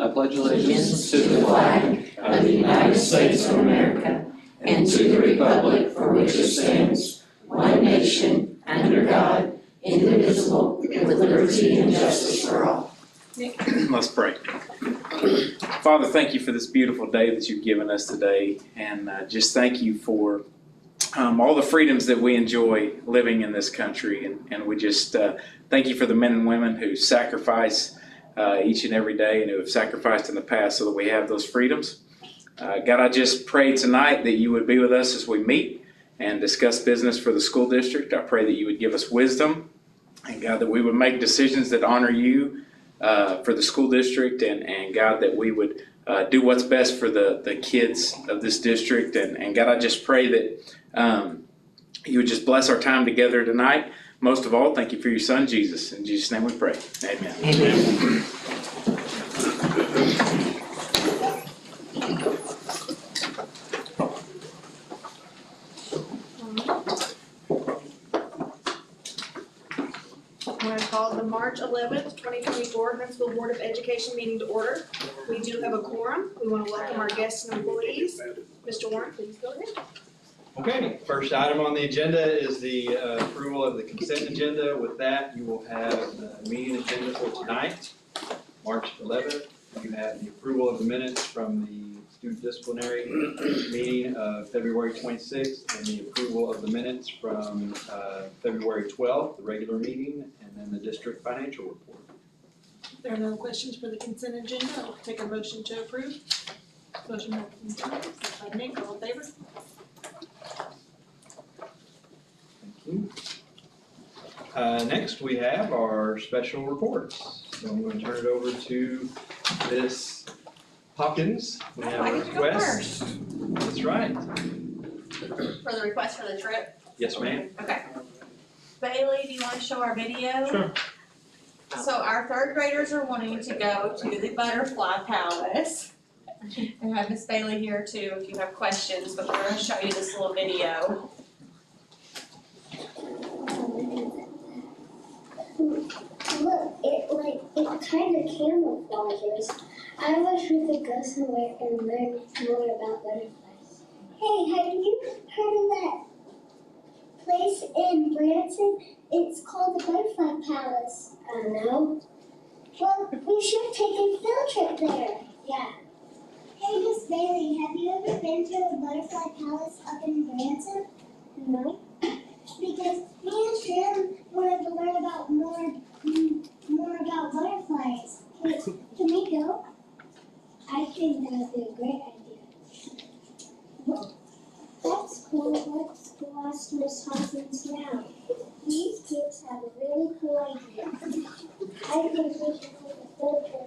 I pledge allegiance to the flag of the United States of America and to the republic for which it stands, one nation, under God, indivisible, with liberty and justice for all. Let's pray. Father, thank you for this beautiful day that you've given us today, and just thank you for all the freedoms that we enjoy living in this country, and we just thank you for the men and women who sacrifice each and every day and who have sacrificed in the past so that we have those freedoms. God, I just pray tonight that you would be with us as we meet and discuss business for the school district. I pray that you would give us wisdom, and God, that we would make decisions that honor you for the school district, and God, that we would do what's best for the kids of this district. And God, I just pray that you would just bless our time together tonight. Most of all, thank you for your son, Jesus. In Jesus' name we pray. Amen. Amen. I'm going to call the March 11th, 2024 Huntsville Board of Education meeting to order. We do have a quorum. We want to welcome our guests and employees. Mr. Warren, please go ahead. Okay, first item on the agenda is the approval of the consent agenda. With that, you will have the meeting agenda for tonight, March 11th. You have the approval of the minutes from the student disciplinary meeting of February 26th and the approval of the minutes from February 12th, the regular meeting, and then the district financial report. If there are no questions for the consent agenda, I'll take a motion to approve. Motion by consent, second by Nick, all in favor? Thank you. Next, we have our special reports. So I'm going to turn it over to Ms. Hawkins. We have a request. That's right. For the request for the trip? Yes, ma'am. Okay. Bailey, do you want to show our video? Sure. So our third graders are wanting to go to the Butterfly Palace. And I have Miss Bailey here too if you have questions, but we're going to show you this little video. Look, it kind of camouflages. I wish we could go somewhere and learn more about butterflies. Hey, have you heard of that place in Branson? It's called the Butterfly Palace. No. Well, we should take a field trip there. Yeah. Hey, Miss Bailey, have you ever been to the Butterfly Palace up in Branson? No. Because me and Trim wanted to learn about more about butterflies. Can we go? I think that would be a great idea. That's cool. Let's go ask Miss Hawkins now. These kids have a really cool idea. I think we should take a field trip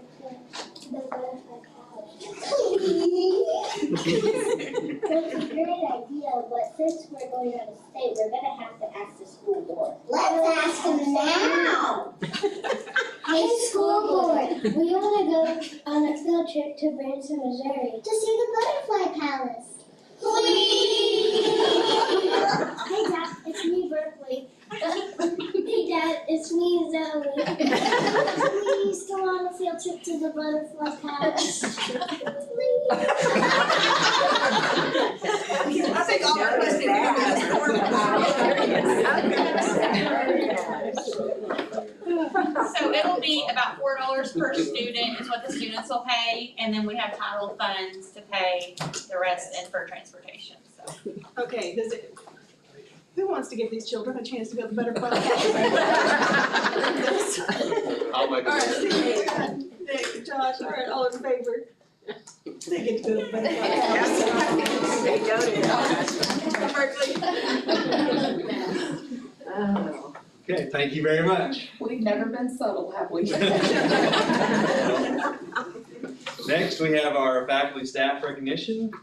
to the Butterfly Palace. That's a great idea, but since we're going out of state, we're going to have to ask the school board. Let's ask them now! Hey, school board, we want to go on a field trip to Branson, Missouri to see the Butterfly Palace. Please! Hey, Dad, it's me, Berkeley. Hey, Dad, it's me, Zoe. Please go on a field trip to the Butterfly Palace. Please. I think all our So it'll be about $4 per student is what the students will pay, and then we have title funds to pay the rest and for transportation, so. Okay, who wants to give these children a chance to go to the Butterfly Palace? I'll make a All motion. right, Nick, Josh, all right, all in favor? They get to go to the Butterfly Palace. They go to Berkeley. Okay, thank you very much. We've never been subtle, have we? Next, we have our faculty staff recognition.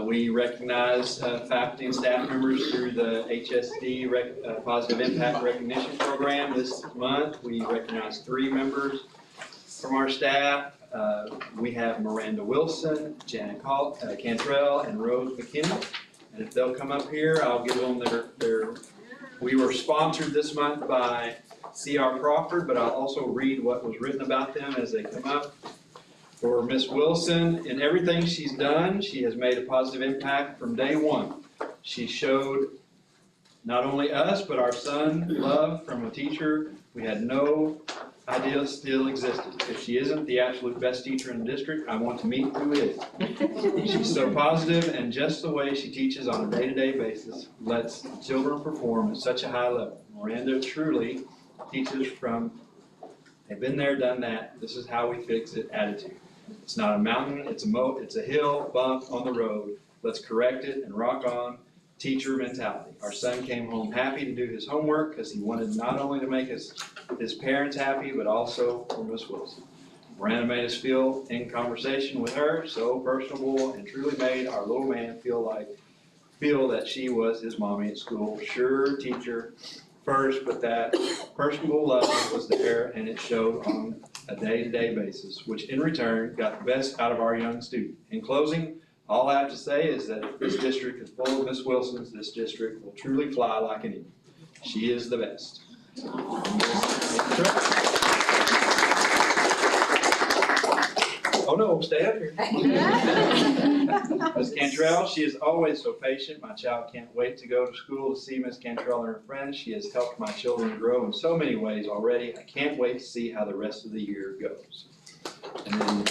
We recognize faculty and staff members through the HSD Positive Impact Recognition Program. This month, we recognize 3 members from our staff. We have Miranda Wilson, Janet Cantrell, and Rose McKinney. And if they'll come up here, I'll give them their we were sponsored this month by C.R. Crawford, but I'll also read what was written about them as they come up. For Miss Wilson, in everything she's done, she has made a positive impact from day one. She showed not only us, but our son, love from a teacher we had no idea still existed. If she isn't the absolute best teacher in the district, I want to meet who is. She's so positive, and just the way she teaches on a day-to-day basis lets children perform at such a high level. Miranda truly teaches from, they've been there, done that, this is how we fix it attitude. It's not a mountain, it's a hill bump on the road. Let's correct it and rock on. Teacher mentality. Our son came home happy to do his homework because he wanted not only to make his parents happy, but also for Miss Wilson. Miranda made us feel in conversation with her so personable and truly made our little man feel that she was his mommy at school. Sure, teacher first, but that personable love was there, and it showed on a day-to-day basis, which in return got the best out of our young student. In closing, all I have to say is that if this district is full of Miss Wilsons, this district will truly fly like an eagle. She is the best. Oh no, stay up here. Ms. Cantrell, she is always so patient. My child can't wait to go to school to see Ms. Cantrell and her friends. She has helped my children grow in so many ways already. I can't wait to see how the rest of the year goes. And then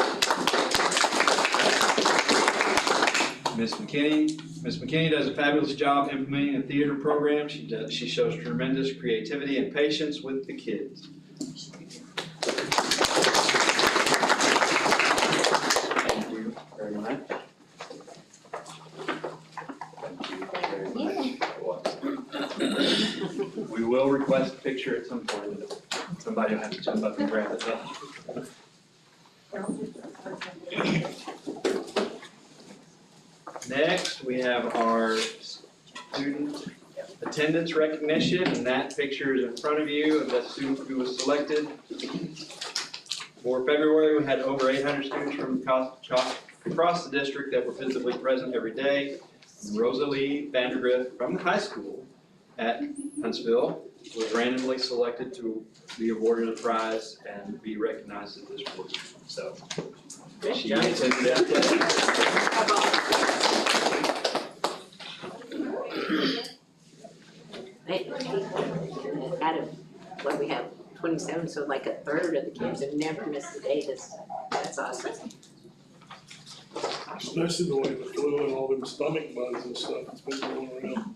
Ms. McKinney does a fabulous job implementing a theater program. She shows tremendous creativity and patience with the kids. Thank you very much. We will request a picture at some point. Somebody will have to jump up and grab it. Next, we have our student attendance recognition, and that picture is in front of you of that student who was selected. For February, we had over 800 students from across the district that were physically present every day. And Rosalie Vandergrift from the high school at Huntsville was randomly selected to be awarded a prize and be recognized at this board. So she attended that day. Out of what we have, 27, so like a third of the kids have never missed a day. That's awesome. Especially the way the flu and all them stomach bugs and stuff that's been going around.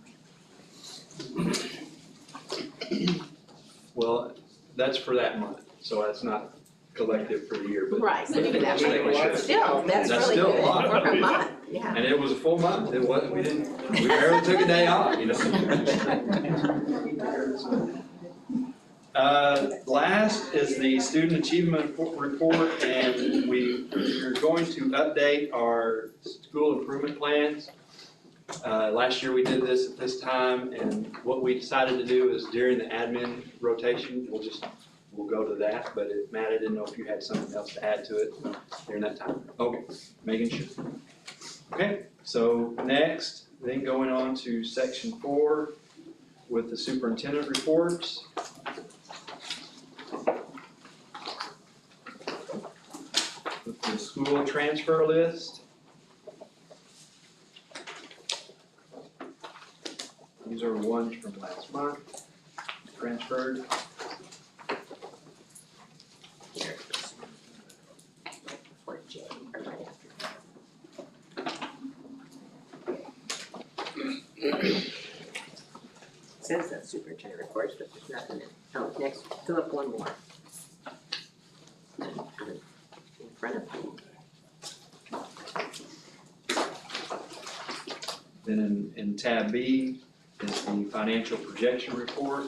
Well, that's for that month, so that's not collective for the year, but. Right, but even that, Still, that's that's really still a good lot. for a month, yeah. And it was a full month, we barely took a day off, you know. Last is the student achievement report, and we're going to update our school improvement plans. Last year we did this at this time, and what we decided to do is during the admin rotation, we'll go to that, but Matt, I didn't know if you had something else to add to it during that time. Okay, making sure. Okay, so next, then going on to section 4 with the superintendent reports. With the school transfer list. These are ones from last month, transferred. It says that superintendent reports, but there's nothing in. Oh, next, fill up one more. In front of you. Then in tab B is the financial projection report.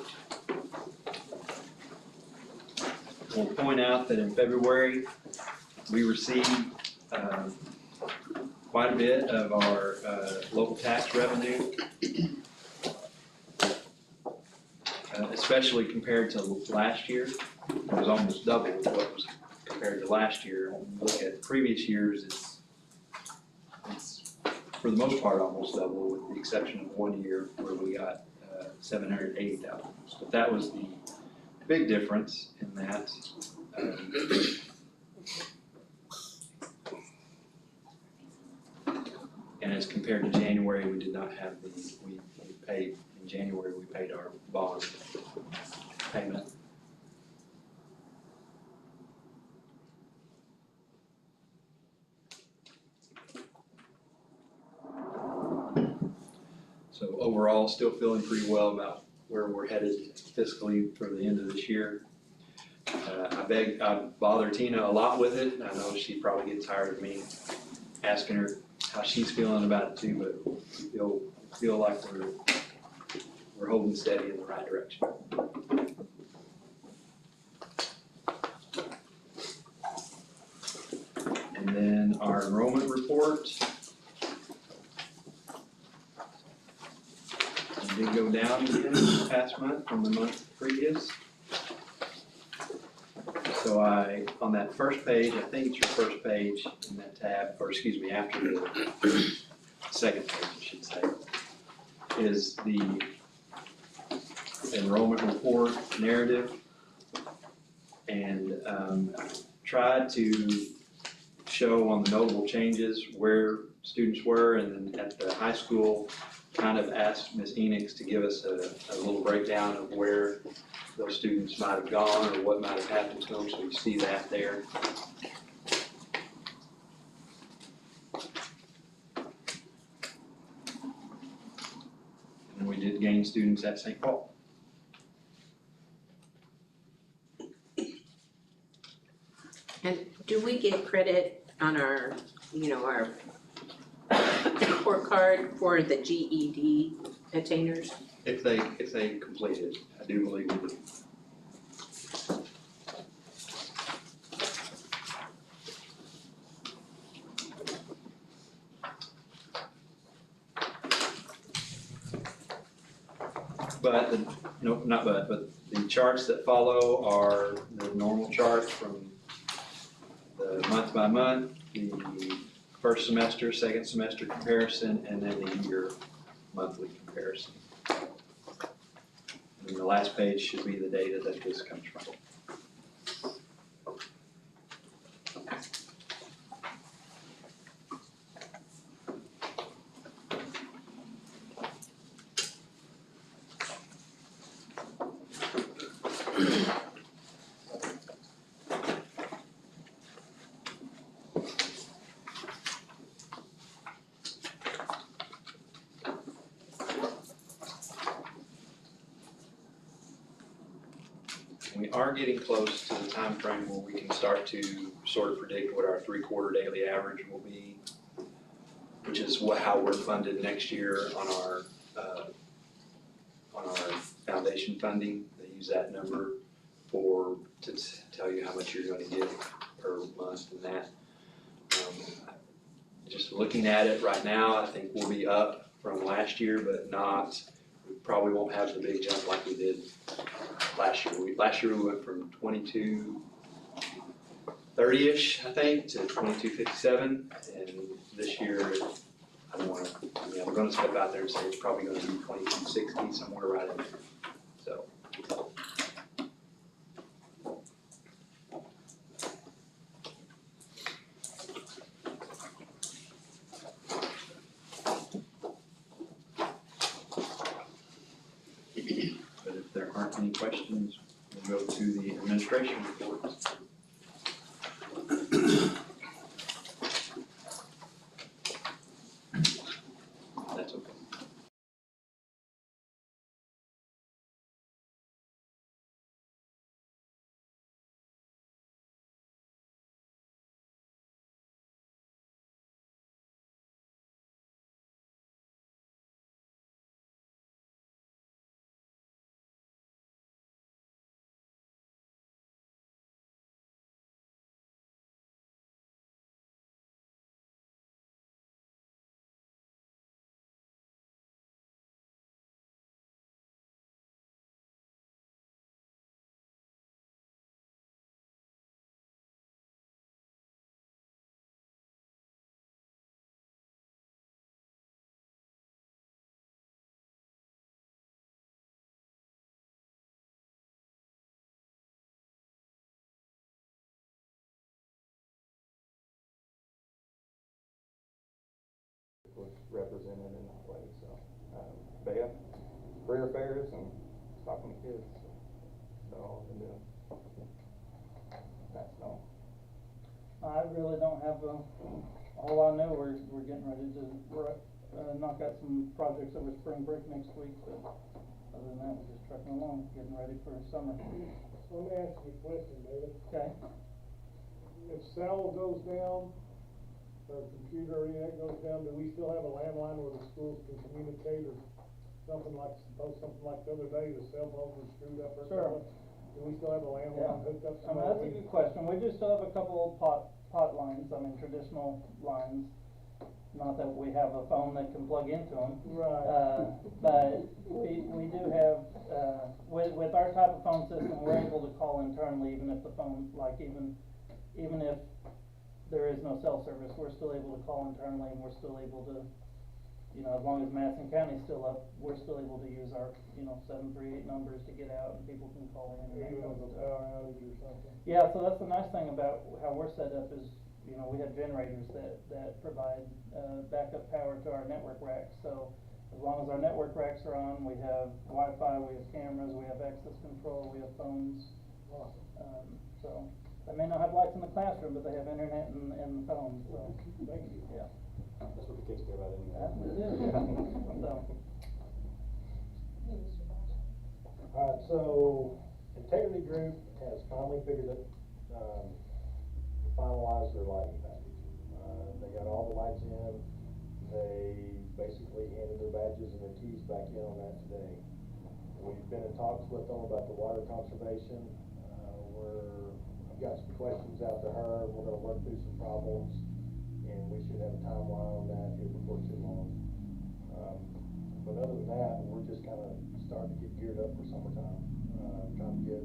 We'll point out that in February, we received quite a bit of our local tax revenue, especially compared to last year. It was almost double what was compared to last year. When you look at previous years, it's for the most part almost double, with the exception of 1 year where we got $780,000. But that was the big difference in that. And as compared to January, we did not have we paid, in January, we paid our bond payment. So overall, still feeling pretty well about where we're headed fiscally for the end of this year. I bother Tina a lot with it. I know she probably gets tired of me asking her how she's feeling about it too, but feel like we're holding steady in the right direction. And then our enrollment report. It did go down again this past month from the month previous. So on that first page, I think it's your first page in that tab, or excuse me, after the second page, I should say, is the enrollment report narrative. And tried to show on the notable changes where students were, and then at the high school, kind of asked Ms. Enix to give us a little breakdown of where those students might have gone or what might have happened to them, so you see that there. And we did gain students at St. Paul. And do we get credit on our report card for the GED attainers? If they completed, I do believe we do. But the charts that follow are the normal charts from the month by month, the first semester, second semester comparison, and then the year monthly comparison. And the last page should be the data that this comes from. We are getting close to the time frame where we can start to sort of predict what our 3-quarter daily average will be, which is how we're funded next year on our foundation funding. They use that number to tell you how much you're going to get per month and that. Just looking at it right now, I think we'll be up from last year, but we probably won't have the big jump like we did last year. Last year we went from 2230-ish, I think, to 2257, and this year, we're gonna step out there and say it's probably gonna be 2260, somewhere right in there, so. But if there aren't any questions, we'll go to the administration report. was represented in that way, so. But yeah, career fairs and talking to kids, so that's all I've been doing. That's all. I really don't have all I know, we're getting ready to, knock out some projects over spring break next week, but other than that, we're just trucking along, getting ready for summer. Let me ask you a question, David. Okay. If cell goes down, or computer or anything goes down, do we still have a landline where the schools can communicate, or something like the other day, the cell phones were screwed up or Sure. something? Do we still have a landline hooked up I mean, somewhere? that's a good question. We do still have a couple of pot lines, I mean, traditional lines. Not that we have a phone that can plug into them. Right. But we do have, with our type of phone system, we're able to call internally even if the phone, like even if there is no cell service, we're still able to call internally and we're still able to, as long as Madison County's still up, we're still able to use our, 738 numbers to get out and people can call in and that Even kind of with a stuff. power outage or something? Yeah, so that's the nice thing about how we're set up is, we have generators that provide, backup power to our network racks. So as long as our network racks are on, we have Wi-Fi, we have cameras, we have access control, we have phones. Awesome. So they may not have lights in the classroom, but they have internet and phones, so. Thank you. Yeah. That's what the kids care about anyway. That's what it is. So. Alright, so Integrity Group has finally figured it, finalized their lighting package. They got all the lights in, they basically handed their badges and their keys back in on that today. We've been in talks with them about the water conservation, I've got some questions out to her, we're gonna work through some problems, and we should have a timeline on that here before too long. But other than that, we're just kinda starting to get geared up for summertime, trying to get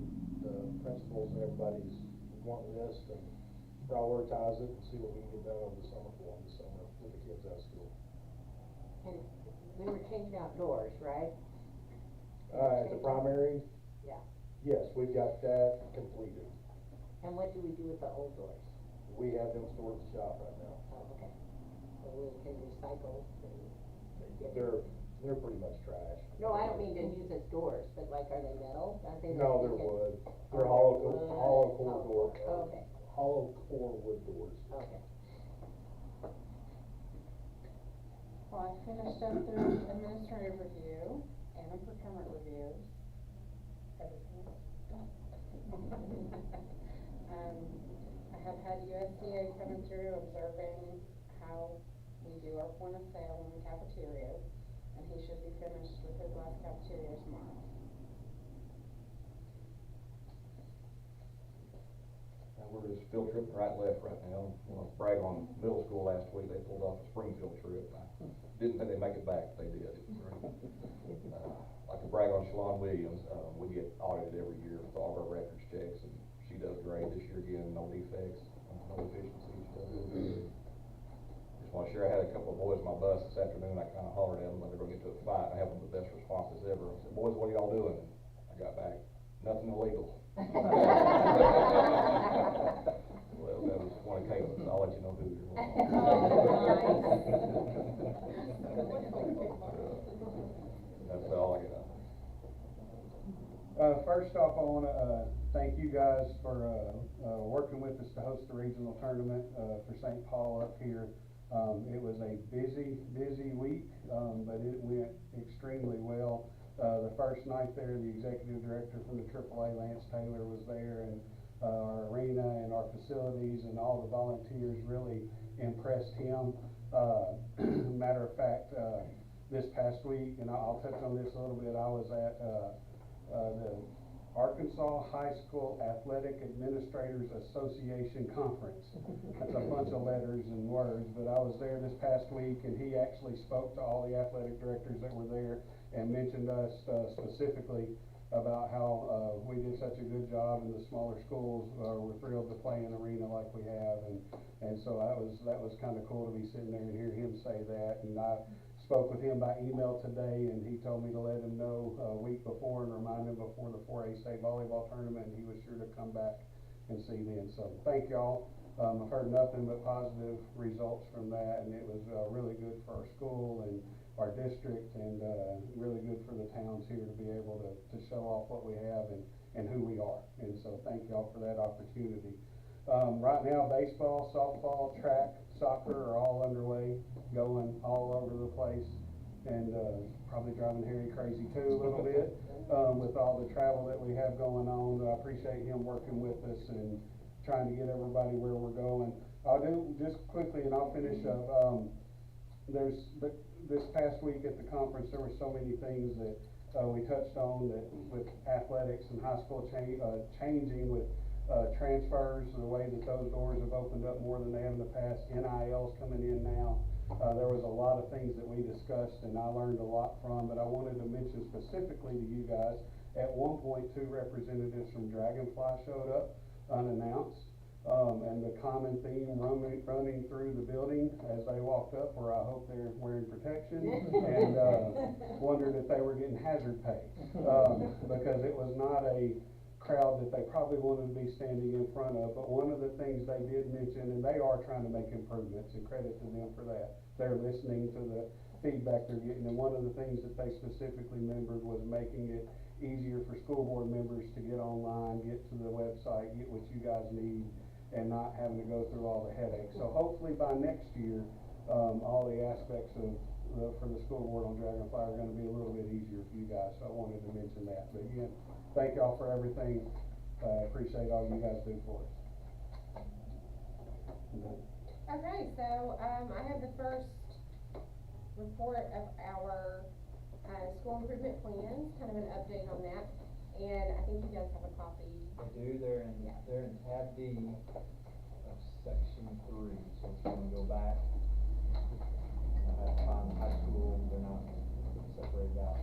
the principals and everybody's want list and prioritize it and see what we can get done over the summer for them this summer with the kids out of school. And we were changing out doors, right? At the primary? Yeah. Yes, we've got that completed. And what do we do with the old doors? We have them stored at the shop right now. Oh, okay. So we can recycle and get. They're pretty much trash. No, I don't mean to use as doors, but like, are they metal? Are they? No, they're wood. They're hollow core door. Okay, Hollow core wood doors. okay. Well, I finished up the administrative review and the procurement reviews. Everything. I have had USDA coming through observing how we do our point of sale in the cafeterias, and he should be finished with his last cafeteria tomorrow. We're just field tripping right and left right now. Brag on middle school last week, they pulled off a Springfield trip. I didn't think they'd make it back, but they did. It was great. Like to brag on Shalon Williams, we get audited every year with all of our records checks, and she does great this year again, no defects, no deficiencies, she does really good. Just want to share, I had a couple of boys on my bus this afternoon, I kind of hollered at them, like they're going to get to a fight. I had one of the best responses ever. I said, boys, what are y'all doing? And I got back, nothing illegal. Well, that was one of Caitlin's, I'll let you know who you're That's all I got. First off, I want to thank you guys for working with us to host the regional tournament for St. Paul up here. It was a busy week, but it went extremely well. The first night there, the executive director from the AAA, Lance Taylor, was there, and our arena and our facilities and all the volunteers really impressed him. Matter of fact, this past week, and I'll touch on this a little bit, I was at the Arkansas High School Athletic Administrators Association Conference. That's a bunch of letters and words, but I was there this past week, and he actually spoke to all the athletic directors that were there and mentioned us specifically about how we did such a good job, and the smaller schools were thrilled to play an arena like we have, and so that was kind of cool to be sitting there and hear him say that. And I spoke with him by email today, and he told me to let him know a week before and remind him before the 4A state volleyball tournament, and he was sure to come back and see them. So thank y'all. I've heard nothing but positive results from that, and it was really good for our school and our district, and really good for the towns here to be able to show off what we have and who we are. And so thank y'all for that opportunity. Right now, baseball, softball, track, soccer are all underway, going all over the place, and probably driving Harry crazy too a little bit with all the travel that we have going on. I appreciate him working with us and trying to get everybody where we're going. I'll do just quickly, and I'll finish up. This past week at the conference, there were so many things that we touched on that with athletics and high school changing with transfers, the way that those doors have opened up more than they have in the past. NIL's coming in now. There was a lot of things that we discussed and I learned a lot from, but I wanted to mention specifically to you guys, at one point 2 representatives from Dragonfly showed up unannounced. And the common theme running through the building as they walked up were, I hope they're wearing protection, and wondered if they were getting hazard pay, because it was not a crowd that they probably wanted to be standing in front of. But one of the things they did mention, and they are trying to make improvements, and credit to them for that. They're listening to the feedback they're getting, and one of the things that they specifically remembered was making it easier for school board members to get online, get to the website, get what you guys need, and not having to go through all the headaches. So hopefully by next year, all the aspects of for the school board on Dragonfly are going to be a little bit easier for you guys. So I wanted to mention that. But again, thank y'all for everything. Appreciate all you guys do for us. Okay, so I have the first report of our school improvement plans, kind of an update on that. And I think you guys have a copy. They do, they're in tab D of section 3, so if you want to go back, I have to find the high school, they're not separated out.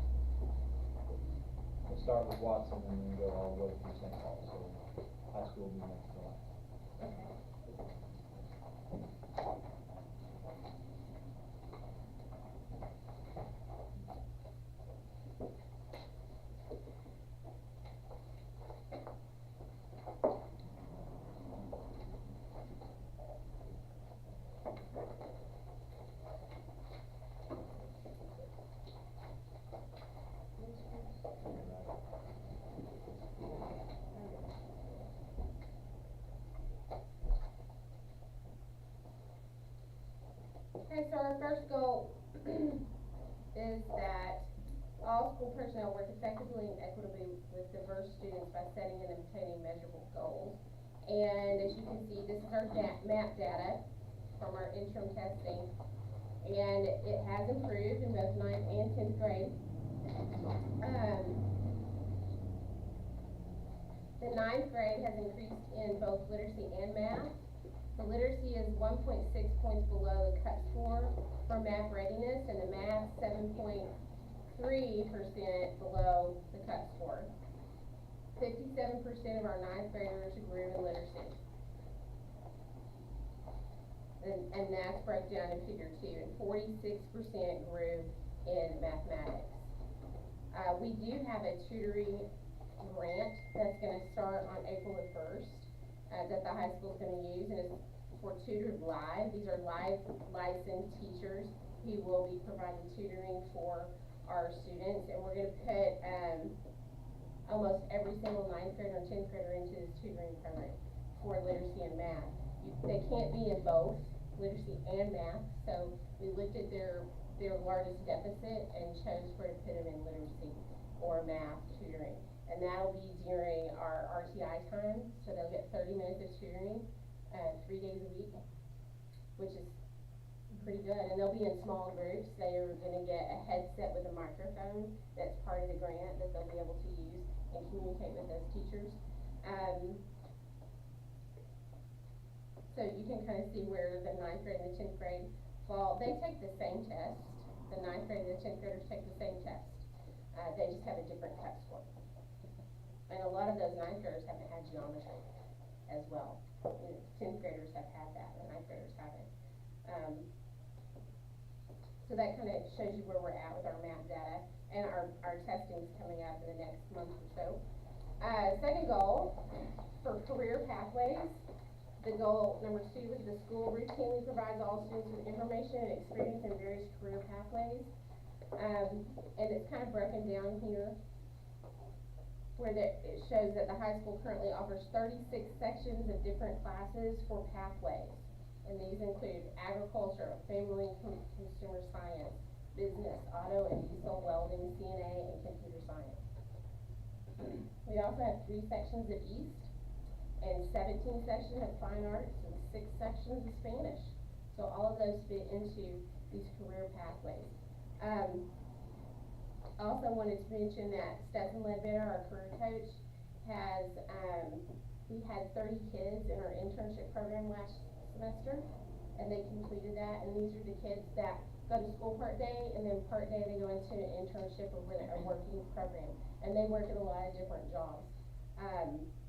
We'll start with Watson and then go all the way through St. Paul, so high school will be next to last. Okay. Okay, so our first goal is that all school personnel work effectively and equitably with diverse students by setting and obtaining measurable goals. And as you can see, this is our MAP data from our interim testing, and it has improved in both 9th and 10th grade. The 9th grade has increased in both literacy and math. The literacy is 1.6 points below the cut score for math readiness, and the math 7.3% below the cut score. 57% of our 9th graders grew in literacy. And that's broke down in figure 2, and 46% grew in mathematics. We do have a tutoring grant that's going to start on April the 1st. That the high school is going to use, and it's for Tutored Live. These are live licensed teachers who will be providing tutoring for our students, and we're going to put almost every single 9th grader and 10th grader into this tutoring program for literacy and math. They can't be in both literacy and math, so we looked at their largest deficit and chose where to put them in literacy or math tutoring. And that'll be during our RTI time, so they'll get 30 minutes of tutoring 3 days a week, which is pretty good. And they'll be in small groups. They are going to get a headset with a microphone that's part of the grant that they'll be able to use and communicate with those teachers. So you can kind of see where the 9th grade and the 10th grade fall. They take the same test. The 9th grade and the 10th graders take the same test. They just have a different cut score. And a lot of those 9th graders haven't had geometry as well. 10th graders have had that, the 9th graders haven't. So that kind of shows you where we're at with our MAP data, and our testing's coming up in the next month or so. Second goal for career pathways, The goal number 2 is the school routinely provides all students with information and experience in various career pathways. And it's kind of broken down here where it shows that the high school currently offers 36 sections of different classes for pathways. And these include agriculture, family and consumer science, business, auto and diesel, welding, CNA, and computer science. We also have 3 sections of East and 17 sections of fine arts and 6 sections of Spanish. So all of those fit into these career pathways. Also wanted to mention that Stetson Ledbetter, our career coach, has, we had 30 kids in our internship program last semester, and they completed that, and these are the kids that go to school part day, and then part day they go into an internship or a working program, and they work at a lot of different jobs.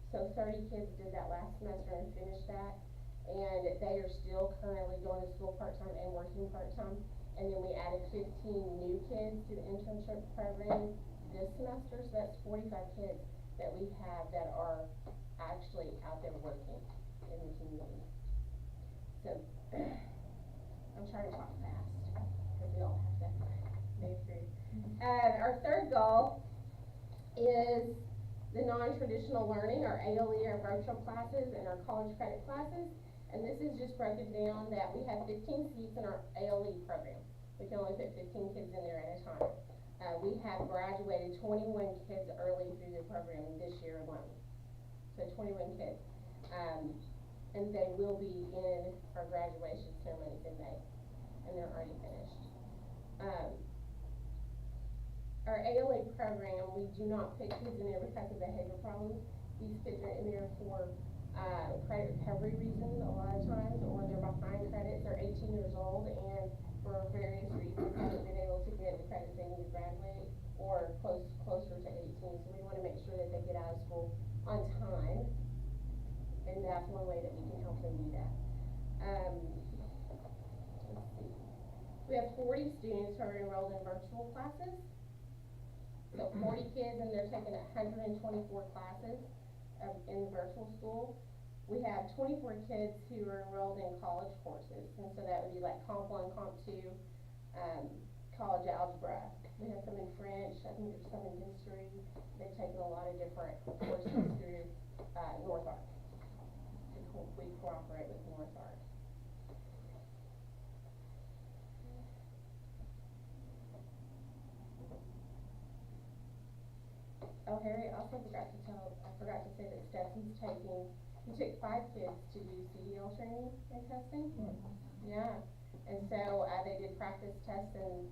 So 30 kids did that last semester and finished that, and they are still currently going to school part-time and working part-time. And then we added 15 new kids to the internship program this semester, so that's 45 kids that we have that are actually out there working in the community. So, I'm trying to talk fast, because we all have to move through. Our third goal is the non-traditional learning, our ALE, our virtual classes, and our college credit classes. And this is just broken down that we have 15 seats in our ALE program. We can only put 15 kids in there at a time. We have graduated 21 kids early through the program this year alone. So 21 kids. And they will be in our graduation ceremonies in May. And they're already finished. Our ALA program, we do not put kids in there because of behavior problems. These kids are in there for credit recovery reasons a lot of times, or they're behind credits, they're 18 years old, and for various reasons haven't been able to get the credits they need to graduate, or closer to 18. So we want to make sure that they get out of school on time, and that's one way that we can help them do that. Let's see. We have 40 students who are enrolled in virtual classes. So 40 kids, and they're taking 124 classes in the virtual school. We have 24 kids who are enrolled in college courses, and so that would be like Comp 1, Comp 2, college algebra. We have some in French, I think there's some in history. They've taken a lot of different courses through North Arc. We cooperate with North Arc. Oh, Harry, I forgot to say that Stetson's he took 5 kids to do CDL training and testing. Yeah, and so they did practice tests, and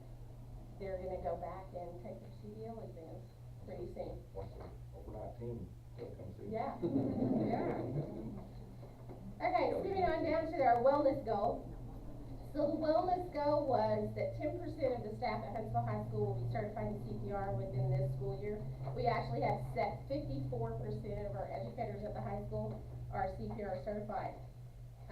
they're gonna go back and take their CDL exams pretty soon. Overnight team, they'll come see. Yeah, yeah. Okay, moving on down to our wellness goal. So the wellness goal was that 10% of the staff at Huntsville High School will be certified in CPR within this school year. We actually have 54% of our educators at the high school are CPR certified.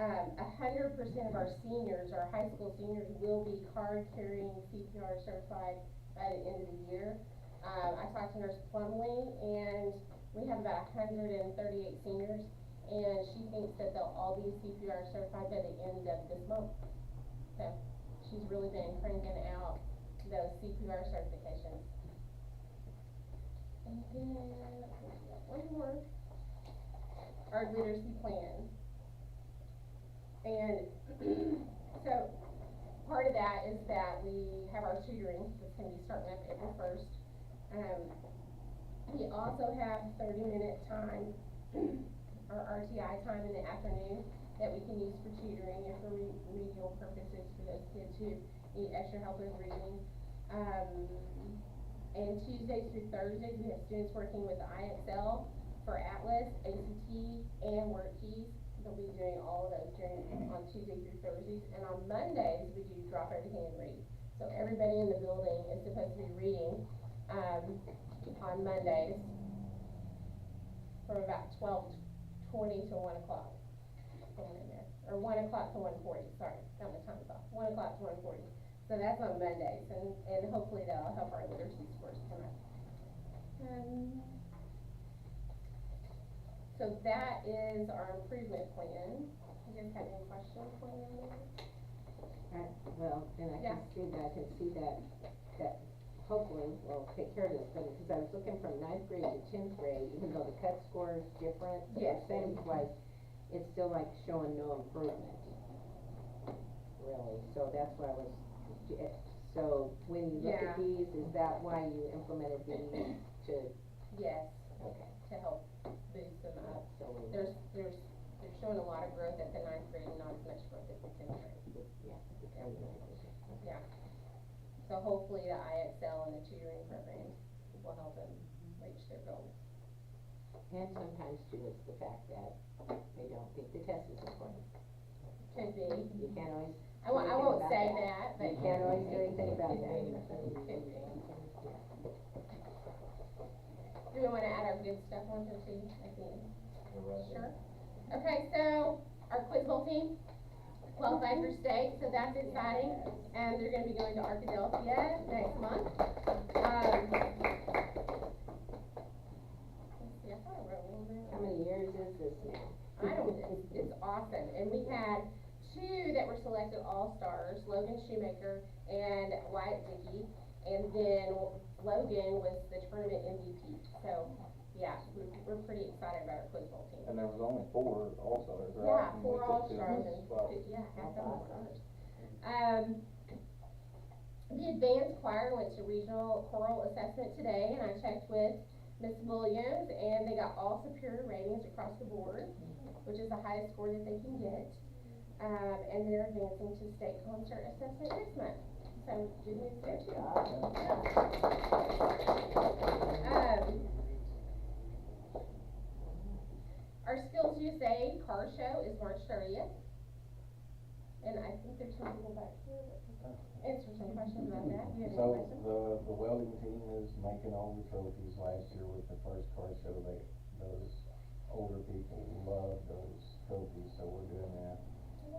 100% of our seniors, our high school seniors, will be card-carrying CPR certified by the end of the year. I talked to Nurse Plumley, and we have about 138 seniors, and she thinks that they'll all be CPR certified by the end of this month. So she's really been cranking out those CPR certifications. And then one more, our literacy plan. And so part of that is that we have our tutoring that's going to be starting up April 1st. We also have 30-minute time, or RTI time in the afternoon, that we can use for tutoring and for remedial purposes for those kids who need extra help with reading. And Tuesdays through Thursdays, we have students working with IXL for Atlas, ACT, and WorkKeys. They'll be doing all of those on Tuesdays through Thursdays. And on Mondays, we do drop everything and read. So everybody in the building is supposed to be reading on Mondays from about 12:20 to 1 o'clock. In there, or 1 o'clock to 1:40, sorry, got my times off, 1 o'clock to 1:40. So that's on Mondays, and hopefully that'll help our literacy scores come up. So that is our improvement plan. You guys have any questions for me on that? Well, and I Yeah. can see that hopefully we'll take care of this, but because I was looking from 9th grade to 10th grade, even though the cut score is different, Yes. percentage-wise, it's still like showing no improvement. Really, so that's why I was, so when you look at Yeah. these, is that why you implemented these to, Yes, okay, to help boost them up. so, They're showing a lot of growth at the 9th grade and not as much growth at the 10th grade. yeah. Yeah. So hopefully the IXL and the tutoring programs will help them reach their goals. And sometimes too, it's the fact that they don't think the test is important. Could be. You can't always. I won't say that, but. You can't always do anything about Could that. be. Could be. Do we wanna add our good stuff on here too at the end? Sure. Okay, so our quiz bowl team qualified for state, so that's exciting. And they're gonna be going to Arkadelphia next month. Let's see, I thought I wrote a little bit. How many years is this now? It's awesome. And we had 2 that were selected all-stars, Logan Shoemaker and Wyatt Dickey. And then Logan was the tournament MVP. So, yeah, we're pretty excited about our quiz bowl team. And there was only 4 all-stars, right? Yeah, And 4 we took 2 all-stars in and, this spot. yeah, half of them were stars. The advanced choir went to regional choral assessment today, and I checked with Miss Williams, and they got all superior ratings across the board, which is the highest score that they can get. And they're advancing to state concert assessment next month. So, good news there too. Our Skills USA car show is March 30th. And I think there's some people back here that can answer some questions about that. You have any So questions? the welding team is making all the trophies. Last year with the first car show, those older people love those trophies, so we're doing that.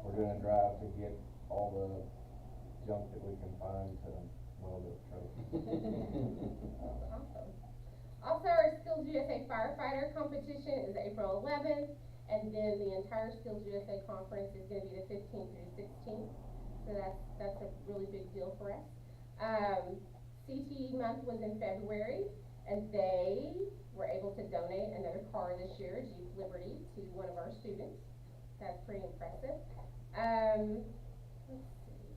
We're doing a drive to get all the junk that we can find to weld up trophies. Awesome. Also, our Skills USA firefighter competition is April 11th, and then the entire Skills USA conference is going to be the 15th through 16th. So that's a really big deal for us. CTE month was in February, and they were able to donate another car this year, Jeep Liberty, to one of our students. That's pretty impressive. Let's see.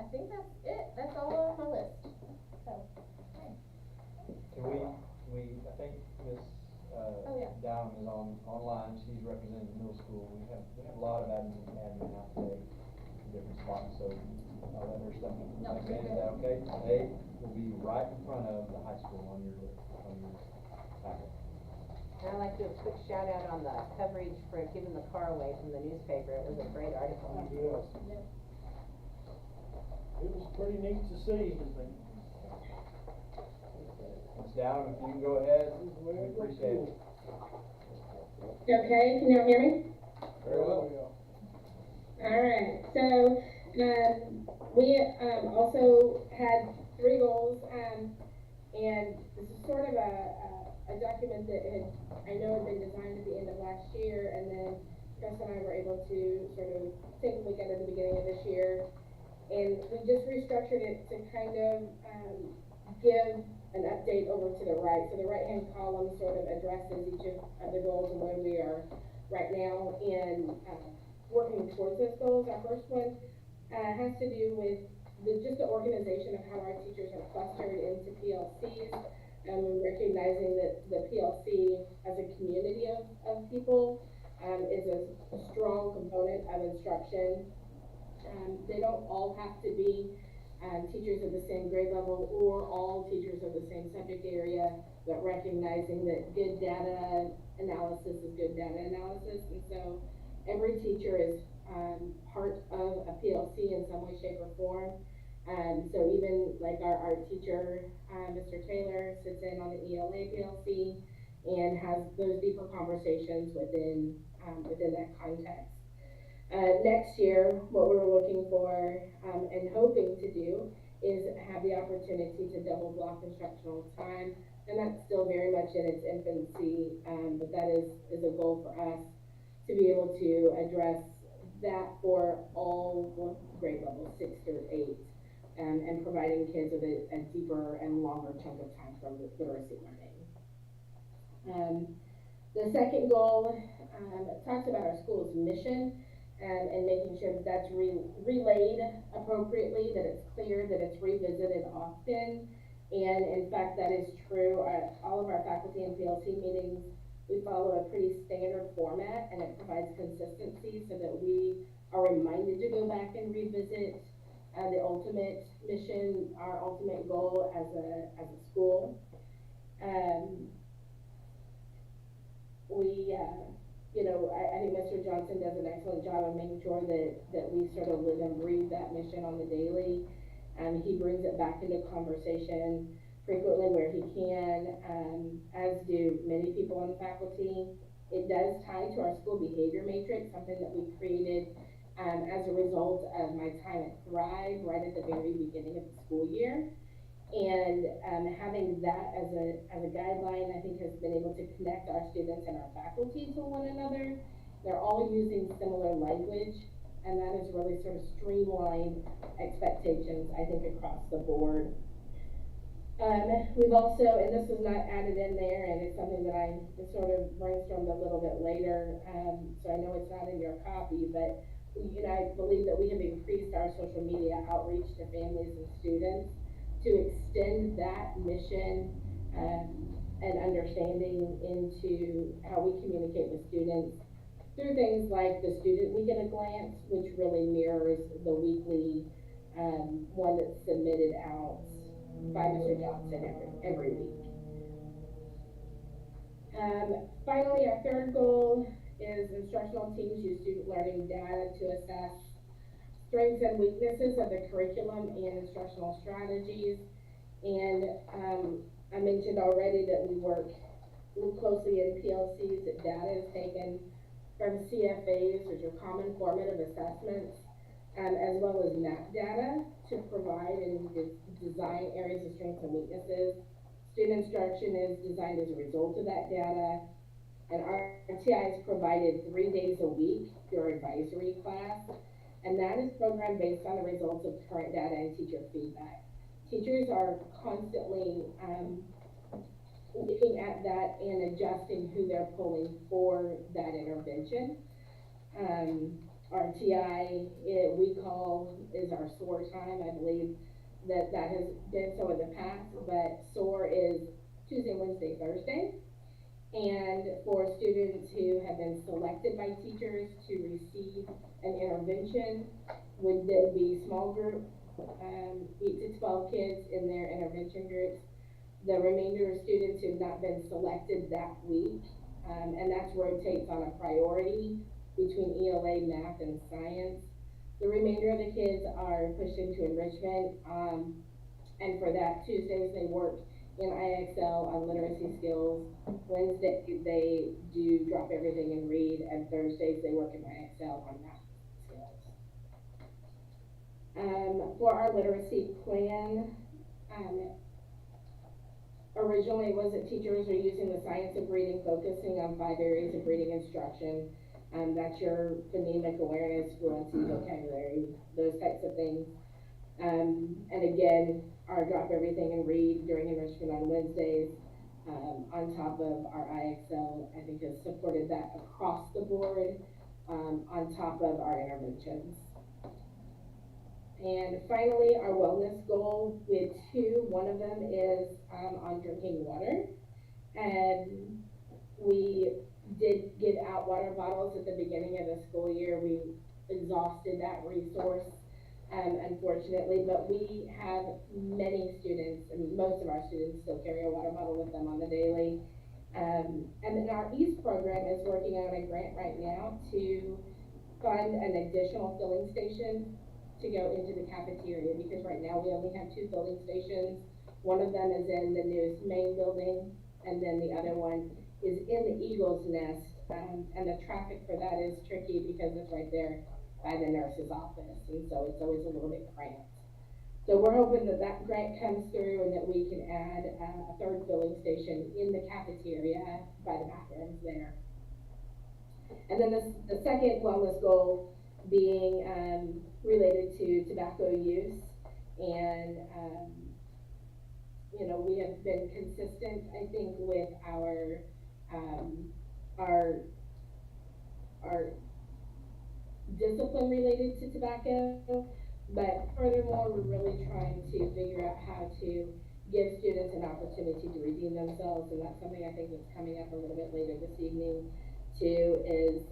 I think that's it. That's all on my list. So, okay. I think Miss Oh, yeah. Down is online, she's representing the middle school. We have a lot of admin out today in different spots, so I'll let her step in. No, Is you're good. that okay? They will be right in front of the high school on your packet. And I'd like to do a quick shout out on the coverage for giving the car away from the newspaper. It was a great article. Yes. It was pretty neat to see. Ms. Down, if you can go ahead, we appreciate it. Okay, can y'all hear me? Very well. Alright, so, we, also had 3 goals, and this is sort of a document that I know had been designed at the end of last year, and then Chris and I were able to sort of take a look at it at the beginning of this year, and we just restructured it to kind of, give an update over to the right. So the right-hand column sort of addresses each of the goals and where we are right now in working towards those goals. Our first one has to do with just the organization of how our teachers are clustered into PLCs, and recognizing that the PLC as a community of people is a strong component of instruction. They don't all have to be teachers of the same grade level or all teachers of the same subject area, but recognizing that good data analysis is good data analysis. And so every teacher is part of a PLC in some way, shape, or form. So even like our teacher, Mr. Taylor, sits in on the ELA PLC and has those deeper conversations within that context. Next year, what we're looking for and hoping to do is have the opportunity to double block instructional time, and that's still very much in its infancy, but that is a goal for us. to be able to address that for all grade levels, 6 through 8, and providing kids with a deeper and longer chunk of time for literacy learning. The second goal talks about our school's mission and making sure that that's relayed appropriately, that it's clear, that it's revisited often. And in fact, that is true. All of our faculty and PLC meetings, we follow a pretty standard format, and it provides consistency so that we are reminded to go back and revisit the ultimate mission, our ultimate goal as a school. I think Mr. Johnson does an excellent job of making sure that we sort of live and breathe that mission on the daily. He brings it back into conversation frequently where he can, as do many people on the faculty. It does tie to our school behavior matrix, something that we created as a result of my time at Thrive right at the very beginning of the school year. And having that as a guideline, I think, has been able to connect our students and our faculty to one another. They're all using similar language, and that has really sort of streamlined expectations, I think, across the board. We've also, and this is not added in there, and it's something that I sort of brainstormed a little bit later, so I know it's not in your copy, but I believe that we have increased our social media outreach to families and students to extend that mission and understanding into how we communicate with students through things like the Student Week at a Glance, which really mirrors the weekly one that's submitted out by Mr. Johnson every week. Finally, our third goal is instructional teams use student learning data to assess strengths and weaknesses of the curriculum and instructional strategies. And I mentioned already that we work closely in PLCs. That data is taken from CFAs, which are common formative assessments, as well as map data to provide and design areas of strengths and weaknesses. Student instruction is designed as a result of that data, and our TI is provided 3 days a week through our advisory class, and that is programmed based on the results of current data and teacher feedback. Teachers are constantly looking at that and adjusting who they're pulling for that intervention. Our TI, we call, is our SOAR time. I believe that has been so in the past, but SOAR is Tuesday, Wednesday, Thursday. And for students who have been selected by teachers to receive an intervention, would then be small group, 8 to 12 kids in their intervention groups. The remainder of students who have not been selected that week, and that rotates on a priority between ELA, math, and science. The remainder of the kids are pushed into enrichment, and for that, Tuesdays they work in IXL on literacy skills. Wednesday they do drop everything and read, and Thursdays they work in IXL on math skills. For our literacy plan, originally it was that teachers are using the science of reading, focusing on 5 areas of reading instruction. That's your phonemic awareness, fluency, vocabulary, those types of things. And again, our drop everything and read during enrichment on Wednesdays, on top of our IXL, I think has supported that across the board, on top of our interventions. And finally, our wellness goal, we had 2. One of them is on drinking water. And we did give out water bottles at the beginning of the school year. We exhausted that resource, unfortunately, but we have many students, and most of our students still carry a water bottle with them on the daily. And then our EAST program is working on a grant right now to fund an additional filling station to go into the cafeteria, because right now we only have 2 filling stations. One of them is in the newest main building, and then the other one is in the Eagle's Nest, and the traffic for that is tricky because it's right there by the nurse's office, and so it's always a little bit cramped. So we're hoping that that grant comes through and that we can add a 3rd filling station in the cafeteria by the bathrooms there. And then the second wellness goal being related to tobacco use. And, you know, we have been consistent, I think, with our discipline related to tobacco. But furthermore, we're really trying to figure out how to give students an opportunity to redeem themselves. And that's something I think that's coming up a little bit later this evening too, is,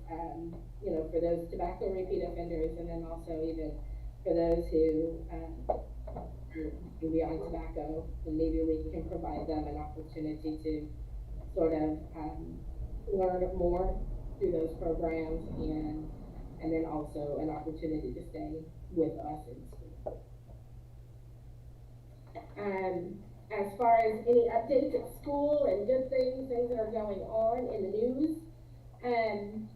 you know, for those tobacco repeat offenders, and then also even for those who are beyond tobacco, and maybe we can provide them an opportunity to sort of learn more through those programs, and then also an opportunity to stay with us in school. As far as any updates at school and good things that are going on in the news, and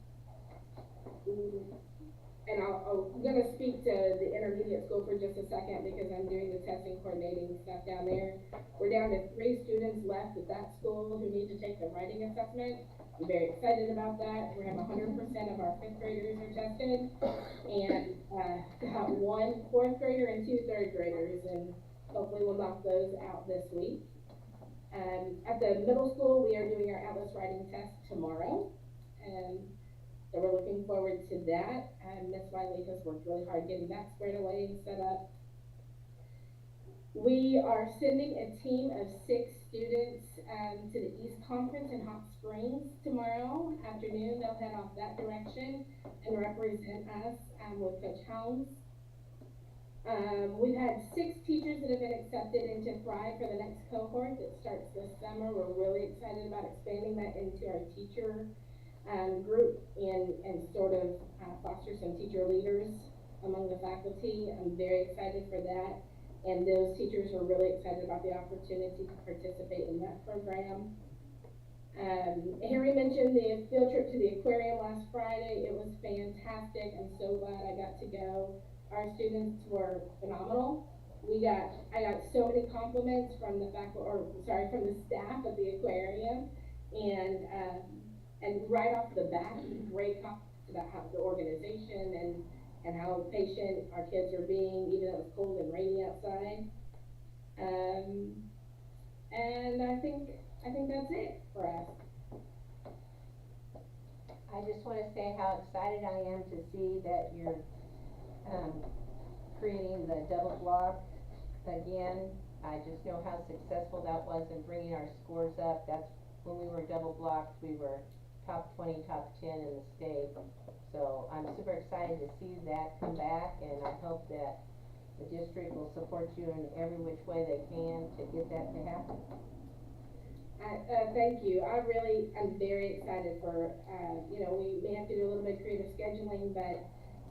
I'm going to speak to the intermediate school for just a second because I'm doing the testing coordinating stuff down there. We're down to 3 students left at that school who need to take the writing assessment. I'm very excited about that. We have 100% of our 5th graders are tested, and got 1 4th grader and 2 3rd graders, and hopefully we'll knock those out this week. At the middle school, we are doing our Atlas writing test tomorrow, and so we're looking forward to that. Ms. Wiley has worked really hard getting that squared away and set up. We are sending a team of 6 students to the East Conference in Hot Springs tomorrow afternoon. They'll head off that direction and represent us with Coach Helms. We've had 6 teachers that have been accepted into Thrive for the next cohort that starts this summer. We're really excited about expanding that into our teacher group and sort of foster some teacher leaders among the faculty. I'm very excited for that, and those teachers are really excited about the opportunity to participate in that program. Harry mentioned the field trip to the aquarium last Friday. It was fantastic. I'm so glad I got to go. Our students were phenomenal. I got so many compliments from the from the staff at the aquarium, and right off the bat, great comments about how the organization and how patient our kids are being, even though it's cold and rainy outside. And I think that's it for us. I just want to say how excited I am to see that you're creating the double block again. I just know how successful that was in bringing our scores up. That's when we were double blocked, we were top 20, top 10 in the state. So I'm super excited to see that come back, and I hope that the district will support you in every which way they can to get that to happen. Thank you. I'm very excited for, you know, we may have to do a little bit of creative scheduling, but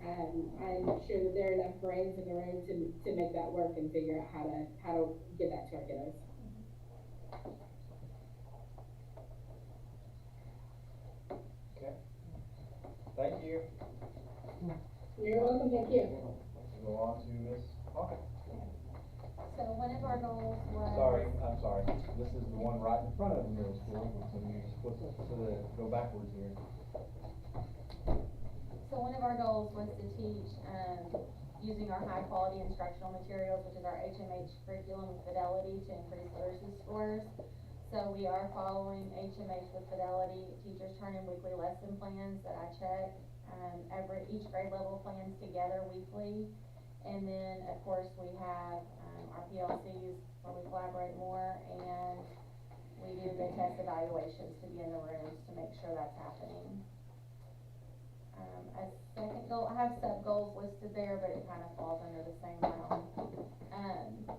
I'm sure that there are enough brains in the room to make that work and figure out how to get that to our kiddos. Okay. Thank you. You're welcome. Thank you. Go on to Ms. Hawkins. So one of our goals was. I'm sorry. This is the one right in front of the middle school. So you go backwards here. So one of our goals was to teach using our high quality instructional materials, which is our HMH curriculum with Fidelity, to increase literacy scores. So we are following HMH with Fidelity. Teachers turn in weekly lesson plans that I check. Each grade level plans together weekly. And then of course we have our PLCs where we collaborate more, and we do the test evaluations to be in the rooms to make sure that's happening. A second goal, I have sub goals listed there, but it kind of falls under the same realm.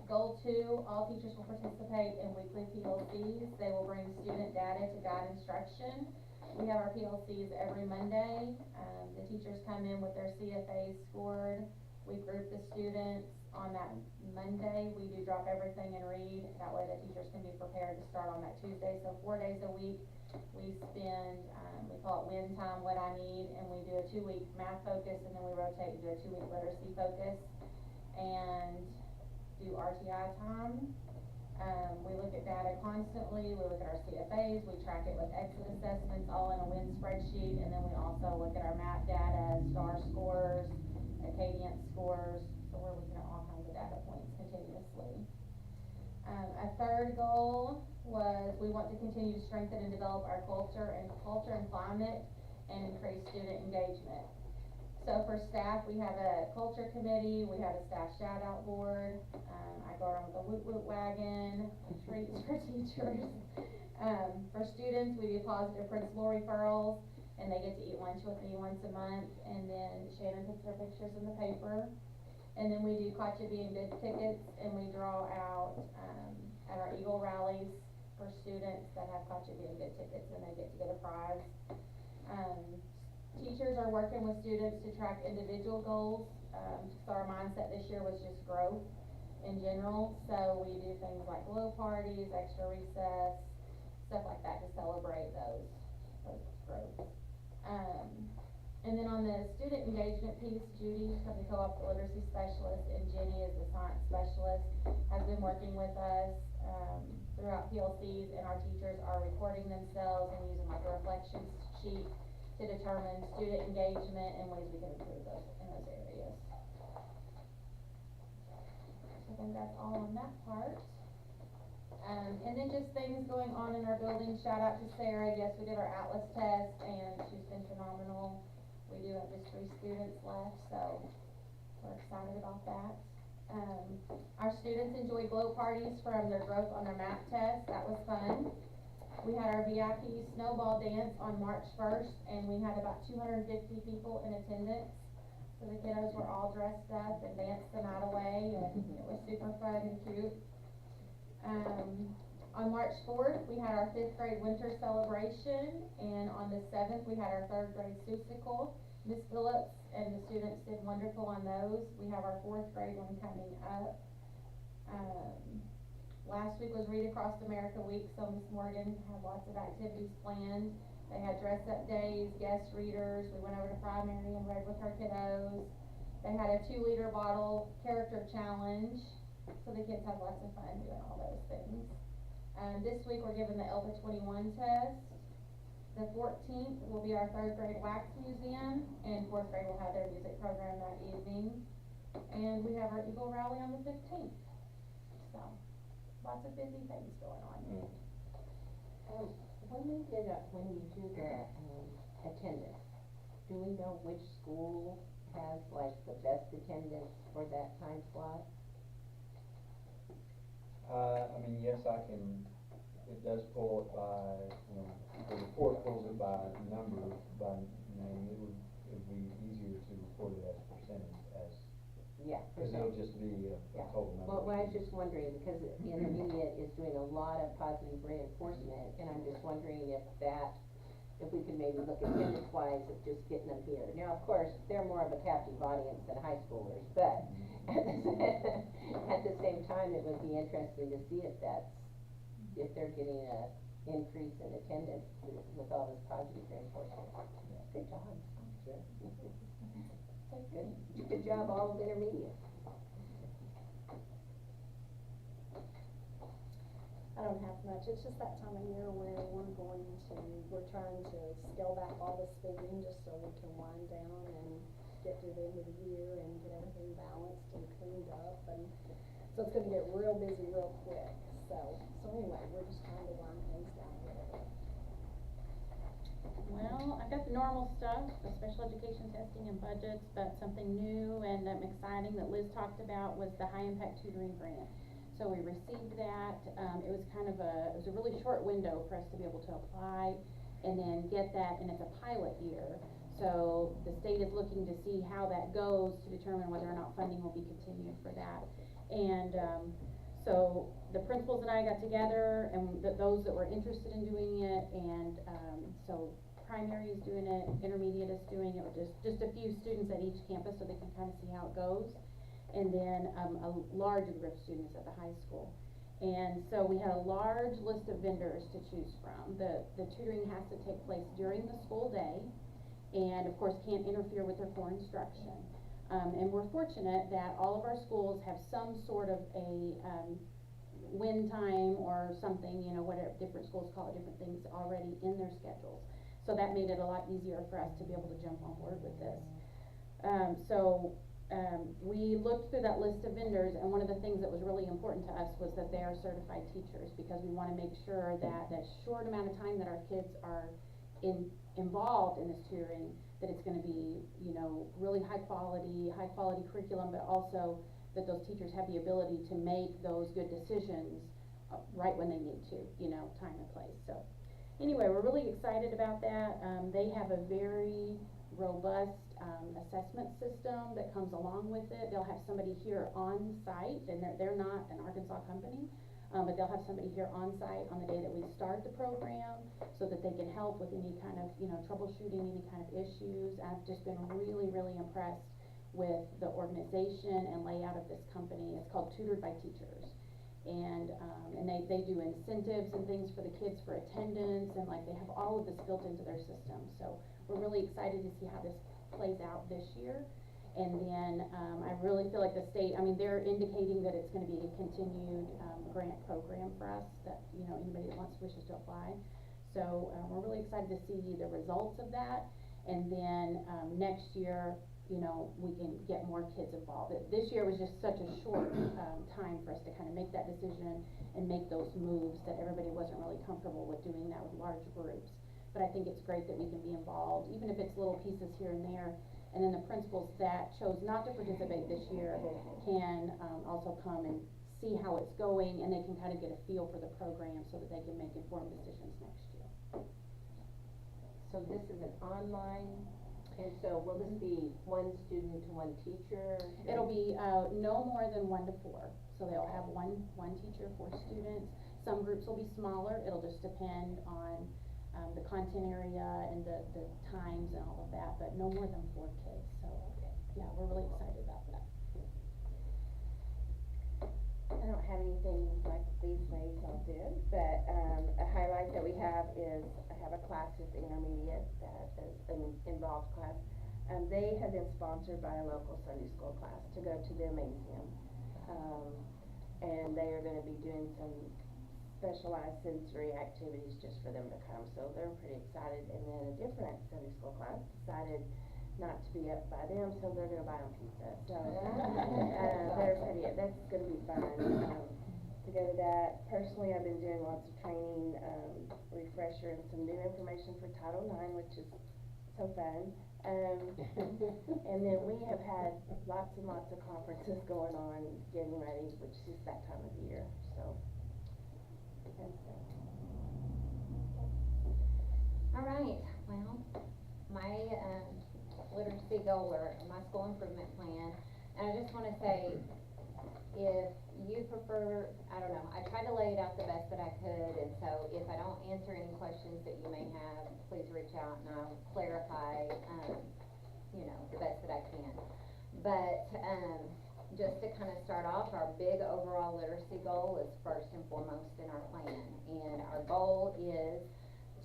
Goal 2, all teachers will participate in weekly PLCs. They will bring student data to guide instruction. We have our PLCs every Monday. The teachers come in with their CFAs scored. We group the students on that Monday. We do drop everything and read. That way the teachers can be prepared to start on that Tuesday. So 4 days a week we spend, we call it win time, what I need, and we do a 2-week math focus, and then we rotate and do a 2-week literacy focus, and do RTI time. We look at data constantly, we look at our CFAs, we track it with exit assessments, all in a WIN spreadsheet, and then we also look at our map data, STAR scores, Acadian scores, so we're looking at all kinds of data points continuously. A third goal was we want to continue to strengthen and develop our culture and climate and increase student engagement. So for staff, we have a culture committee, we have a staff shout out board, I go around with a woot woot wagon, treats for teachers. For students, we do positive principal referrals, and they get to eat lunch with me once a month, and then Shannon puts their pictures in the paper. And then we do Gotcha Being Good tickets, and we draw out, at our Eagle rallies for students that have Gotcha Being Good tickets, and they get a prize. Teachers are working with students to track individual goals. So our mindset this year was just growth in general. So we do things like glow parties, extra recess, stuff like that to celebrate those growths. And then on the student engagement piece, Judy, from the co-op literacy specialist, and Jenny is the science specialist, has been working with us throughout PLCs, and our teachers are recording themselves and using like a reflection sheet to determine student engagement and ways we can improve those in those areas. So I think that's all on that part. And then just things going on in our building. Shout out to Sarah. Yes, we did our Atlas test and she's been phenomenal. We do have just 3 students left, so we're excited about that. Our students enjoyed glow parties from their growth on their math test. That was fun. We had our VIP snowball dance on March 1st, and we had about 250 people in attendance. So the kiddos were all dressed up and danced the night away, and it was super fun and cute. On March 4th, we had our 5th grade winter celebration, and on the 7th, we had our 3rd grade Susicle. Miss Phillips and the students did wonderful on those. We have our 4th grade one coming up. Last week was Read Across America Week, so Miss Morgan had lots of activities planned. They had dress-up days, guest readers. We went over to primary and read with her kiddos. They had a 2-liter bottle character challenge, so the kids had lots of fun doing all those things. This week we're giving the ELPA 21 test. The 14th will be our 3rd grade wax museum, and 4th grade will have their music program that evening. And we have our Eagle Rally on the 15th. So, lots of busy things going on. When you do the attendance, do we know which school has like the best attendance for that time slot? I mean, yes, I can, it does pull it by, the report pulls it by number, by name. It would be easier to report it as percentage, because it'll just be a total number. Well, I was just wondering, because the intermediate is doing a lot of positive reinforcement, and I'm just wondering if we could maybe look attendance-wise at just getting them here. Now, of course, they're more of a captive audience than high schoolers, but at the same time, it would be interesting to see if they're getting a increase in attendance with all this positive reinforcement. Good job. Good job, all of intermediate. I don't have much. It's just that time of year where we're trying to scale back all the spending just so we can wind down and get through the end of the year and get everything balanced and cleaned up. And so it's going to get real busy real quick. So anyway, we're just trying to wind things down a little bit. Well, I've got the normal stuff, the special education testing and budgets, but something new and exciting that Liz talked about was the high impact tutoring grant. So we received that. It was a really short window for us to be able to apply and then get that, and it's a pilot year. So the state is looking to see how that goes to determine whether or not funding will be continued for that. And so the principals and I got together, and those that were interested in doing it, and so primary is doing it, intermediate is doing it, with just a few students at each campus so they can kind of see how it goes. And then a larger group of students at the high school. And so we had a large list of vendors to choose from. The tutoring has to take place during the school day, and of course can't interfere with their core instruction. And we're fortunate that all of our schools have some sort of a win time or something, you know, whatever, different schools call it different things already in their schedules. So that made it a lot easier for us to be able to jump on board with this. We looked through that list of vendors, and one of the things that was really important to us was that they are certified teachers, because we want to make sure that that short amount of time that our kids are involved in this tutoring, that it's going to be, you know, really high quality curriculum, but also that those teachers have the ability to make those good decisions right when they need to, you know, time and place. So anyway, we're really excited about that. They have a very robust assessment system that comes along with it. They'll have somebody here on site, and they're not an Arkansas company, but they'll have somebody here on site on the day that we start the program, so that they can help with any kind of, you know, troubleshooting, any kind of issues. I've just been really, really impressed with the organization and layout of this company. It's called Tutored by Teachers. And they do incentives and things for the kids for attendance, and like they have all of this built into their system. So we're really excited to see how this plays out this year. And then I really feel like the state, I mean, they're indicating that it's going to be a continued grant program for us, that, you know, anybody that wishes to apply. So we're really excited to see the results of that. And then next year, you know, we can get more kids involved. This year was just such a short time for us to kind of make that decision and make those moves, that everybody wasn't really comfortable with doing that with large groups. But I think it's great that we can be involved, even if it's little pieces here and there. And then the principals that chose not to participate this year can also come and see how it's going, and they can kind of get a feel for the program so that they can make informed decisions next year. So this is an online, and so will this be one student to one teacher? It'll be no more than 1 to 4. So they'll have one teacher, 4 students. Some groups will be smaller. It'll just depend on the content area and the times and all of that, but no more than 4 kids. So yeah, we're really excited about that. I don't have anything like these ladies all did, but a highlight that we have is I have a class with intermediate that is an involved class. They have been sponsored by a local Sunday school class to go to the Elysium, and they are going to be doing some specialized sensory activities just for them to come. So they're pretty excited. And then a different Sunday school class decided not to be up by them, so they're going to buy them pizza. So they're pretty, that's going to be fun to go to that. Personally, I've been doing lots of training, refresher, and some new information for Title IX, which is so fun. And then we have had lots and lots of conferences going on, getting ready, which is that time of the year. So. All right, well, my literacy goal, or my school improvement plan, and I just want to say, if you prefer, I don't know, I tried to lay it out the best that I could, and so if I don't answer any questions that you may have, please reach out and I'll clarify, you know, the best that I can. But just to kind of start off, our big overall literacy goal is first and foremost in our plan. And our goal is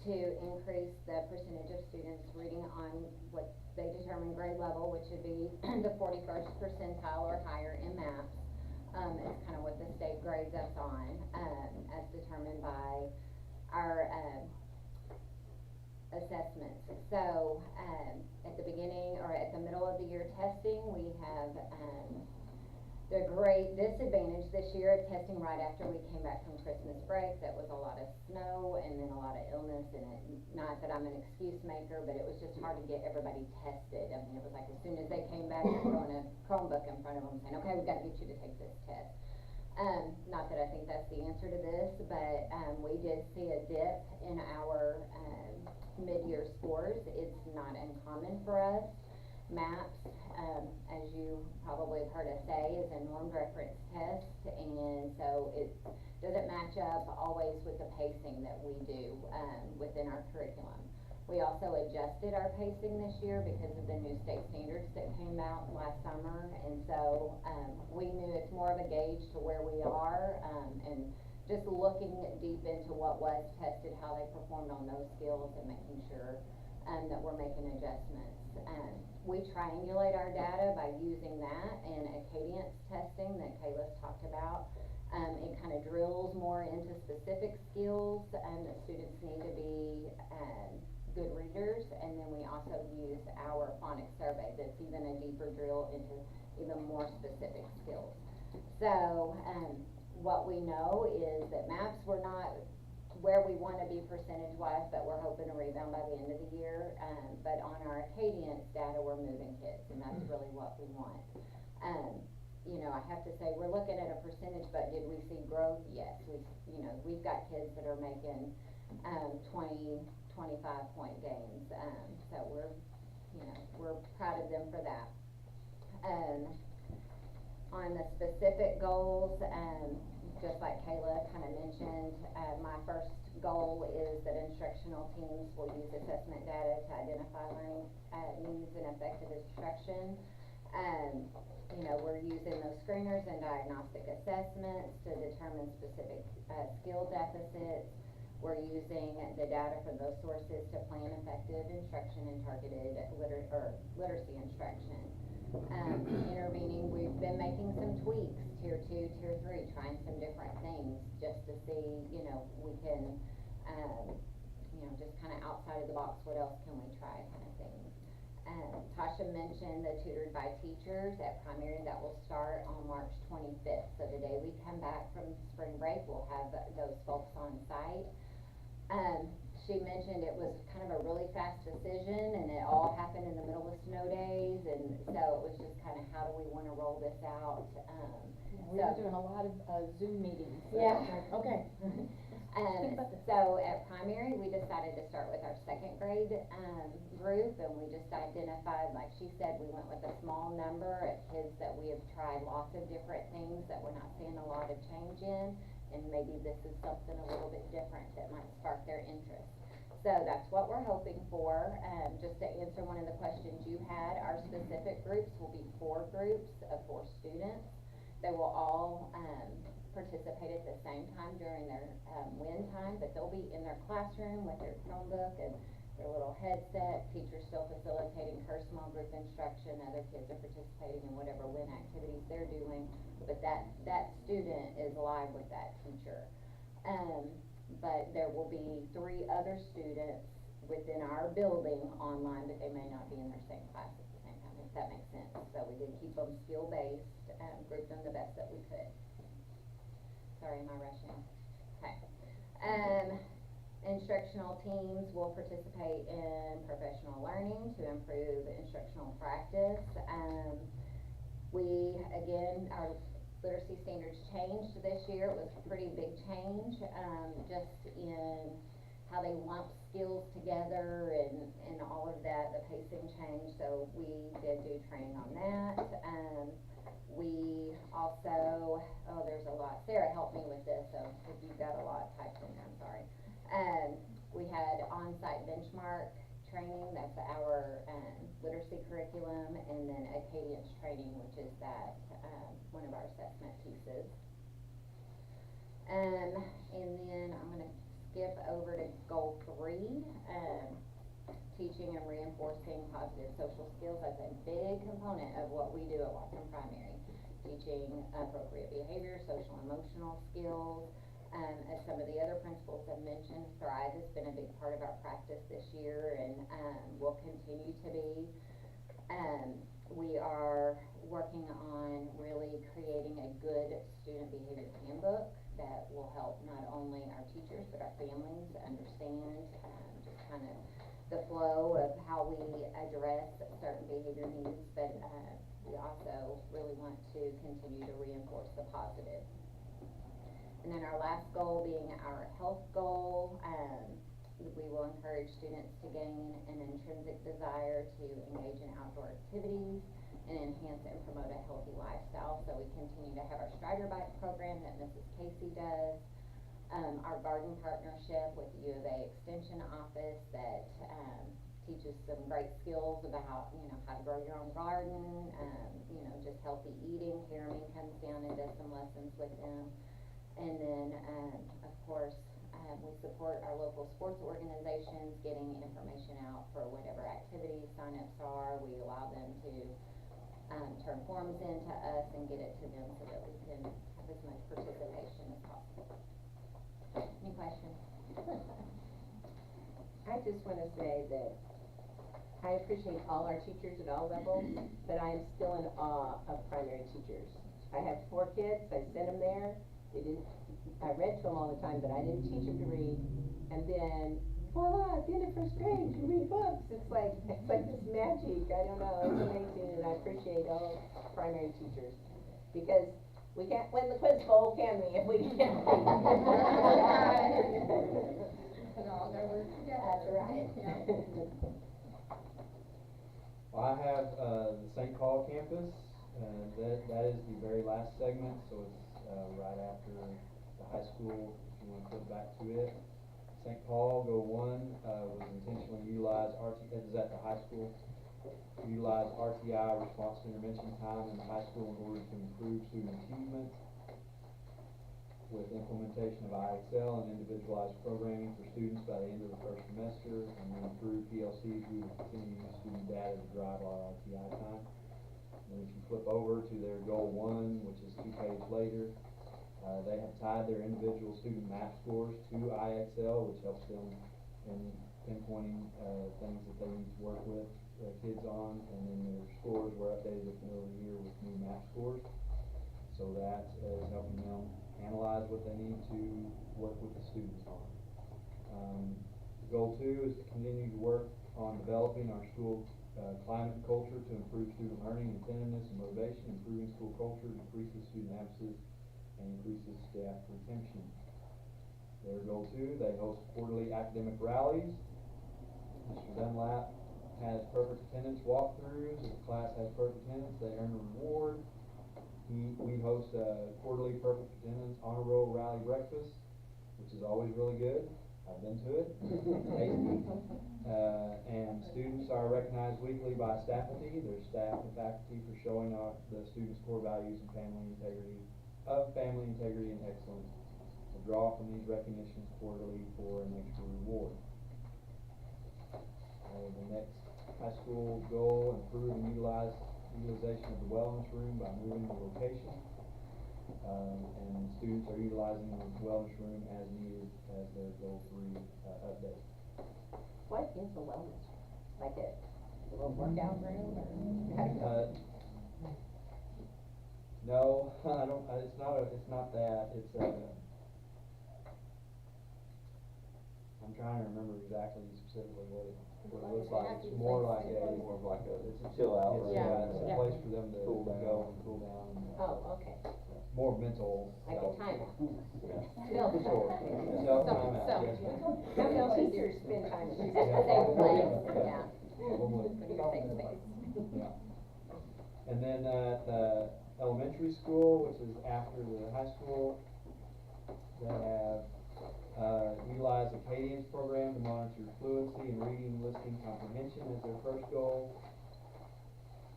to increase the percentage of students reading on what they determine grade level, which would be the 41st percentile or higher in math. Is kind of what the state grades us on, as determined by our assessments. So at the beginning, or at the middle of the year testing, we have the great disadvantage this year of testing right after we came back from Christmas break. That was a lot of snow and then a lot of illness in it. Not that I'm an excuse maker, but it was just hard to get everybody tested. I mean, it was like as soon as they came back, they're throwing a Chromebook in front of them saying, okay, we've got to get you to take this test. Not that I think that's the answer to this, but we did see a dip in our mid-year scores. It's not uncommon for us. MAPS, as you probably have heard us say, is a normed reference test, and so it doesn't match up always with the pacing that we do within our curriculum. We also adjusted our pacing this year because of the new state standards that came out last summer, and so we knew it's more of a gauge to where we are, and just looking deep into what was tested, how they performed on those skills, and making sure that we're making adjustments. We triangulate our data by using that and a cadence testing that Kayla's talked about. It kind of drills more into specific skills that students need to be good readers, and then we also use our phonics survey that's even a deeper drill into even more specific skills. So what we know is that maps were not where we want to be percentage-wise, but we're hoping to rebound by the end of the year. But on our Acadience data, we're moving kids, and that's really what we want. You know, I have to say, we're looking at a percentage, but did we see growth? Yes. We've got kids that are making 20, 25-point games. So we're proud of them for that. On the specific goals, just like Kayla kind of mentioned, my first goal is that instructional teams will use assessment data to identify learning needs and effective instruction. We're using those screeners and diagnostic assessments to determine specific skill deficits. We're using the data from those sources to plan effective instruction and targeted literacy instruction. Intervening, we've been making some tweaks, tier 2, tier 3, trying some different things just to see, we can, just kind of outside of the box, what else can we try kind of thing. Tasha mentioned the tutored by teachers at primary. That will start on March 25th. So the day we come back from spring break, we'll have those folks on site. She mentioned it was kind of a really fast decision, and it all happened in the middle of snow days, and so it was just kind of how do we want to roll this out. We were doing a lot of Zoom meetings. So yeah. Okay. So at primary, we decided to start with our second grade group, and we just identified, like she said, we went with a small number of kids that we have tried lots of different things that we're not seeing a lot of change in, and maybe this is something a little bit different that might spark their interest. So that's what we're hoping for. Just to answer one of the questions you had, our specific groups will be 4 groups of 4 students. They will all participate at the same time during their win time, but they'll be in their classroom with their Chromebook and their little headset. Teachers still facilitating her small group instruction. Other kids are participating in whatever win activities they're doing, but that student is live with that teacher. But there will be 3 other students within our building online, but they may not be in their same class at the same time, if that makes sense. So we did keep them skill-based, group them the best that we could. Sorry, am I rushing? Okay. Instructional teams will participate in professional learning to improve instructional practice. Our literacy standards changed this year. It was a pretty big change, just in how they lump skills together and all of that. The pacing changed, so we did do training on that. We also, there's a lot. Sarah helped me with this, so if you've got a lot typed in there, I'm sorry. We had on-site benchmark training, that's our literacy curriculum, and then Acadience training, which is that one of our assessment pieces. And then I'm going to skip over to goal 3, teaching and reinforcing positive social skills. That's a big component of what we do at Watson Primary. Teaching appropriate behavior, social emotional skills. As some of the other principals have mentioned, Thrive has been a big part of our practice this year, and will continue to be. We are working on really creating a good student behavior handbook that will help not only our teachers but our families understand just kind of the flow of how we address certain behavior needs, but we also really want to continue to reinforce the positive. And then our last goal being our health goal, we will encourage students to gain an intrinsic desire to engage in outdoor activities and enhance and promote a healthy lifestyle. So we continue to have our Strider Bike program that Mrs. Casey does, our garden partnership with the U of A Extension Office that teaches some great skills about how to grow your own garden, just healthy eating. Jeremy comes down and does some lessons with them. And then, of course, We support our local sports organizations, getting information out for whatever activities signups are. We allow them to turn forms in to us and get it to them so that we can have as much participation as possible. Any questions? I just want to say that I appreciate all our teachers at all levels, but I am still in awe of primary teachers. I have 4 kids, I sent them there, I read to them all the time, but I didn't teach them to read, and then, voila, at the end of 1st grade, you read books. It's like this magic, I don't know, it's amazing, and I appreciate all primary teachers, because we can't win the quiz bowl, can we, if we can't read? It all gotta work together. That's right. Well, I have the St. Paul campus, that is the very last segment, so it's right after the high school, if you want to flip back to it. St. Paul, Go 1, was intentionally utilized, this is at the high school, utilize RTI, response to intervention time in the high school in order to improve student achievement with implementation of IXL and individualized programming for students by the end of the 1st semester, and then through PLCs, we will continue to use student data to drive our RTI time. And if you flip over to their Goal 1, which is 2 pages later, they have tied their individual student MAP scores to IXL, which helps them in pinpointing things that they need to work with kids on, and then their scores were updated at the middle of the year with new MAP scores. So that is helping them analyze what they need to work with the students on. Goal 2 is to continue to work on developing our school climate and culture to improve student learning, attentiveness, and motivation. Improving school culture decreases student absences and increases staff retention. Their Goal 2, they host quarterly academic rallies. Mr. Dunlap has perfect attendance walkthroughs. If the class has perfect attendance, they earn a reward. We host a quarterly perfect attendance honor roll rally breakfast, which is always really good. I've been to it. Tasty. And students are recognized weekly by faculty, their staff and faculty, for showing the students' core values and family integrity and excellence. We'll draw from these recognitions quarterly for an extra reward. The next high school goal: improve and utilization of the wellness room by moving the location, and students are utilizing the wellness room as needed as their Goal 3 update. What is a wellness room? Like a little workout room? No, I don't. It's not that. It's I'm trying to remember exactly specifically what it looks like. It's more like it's a chill out. It's a place for them to go and cool down. Oh, okay. More mental. Like a timeout. Yeah. Sure. Self-timeout, yes. How many teachers spend time in the same place? Yeah. Same space. Yeah. And then at the elementary school, which is after the high school, they have utilize the Cadence program to monitor fluency in reading, listening, comprehension as their first goal.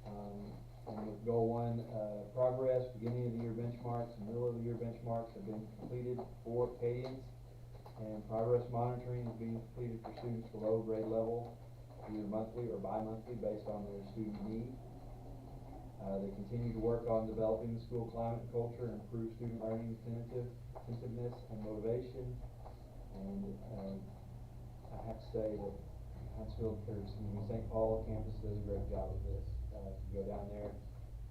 And with Goal 1, progress, beginning of the year benchmarks and middle of the year benchmarks have been completed for Cadence, and progress monitoring is being completed for students below grade level, either monthly or bi-monthly based on their student need. They continue to work on developing the school climate and culture and improve student learning attentiveness and motivation. And I have to say that St. Paul campus does a great job of this. If you go down there,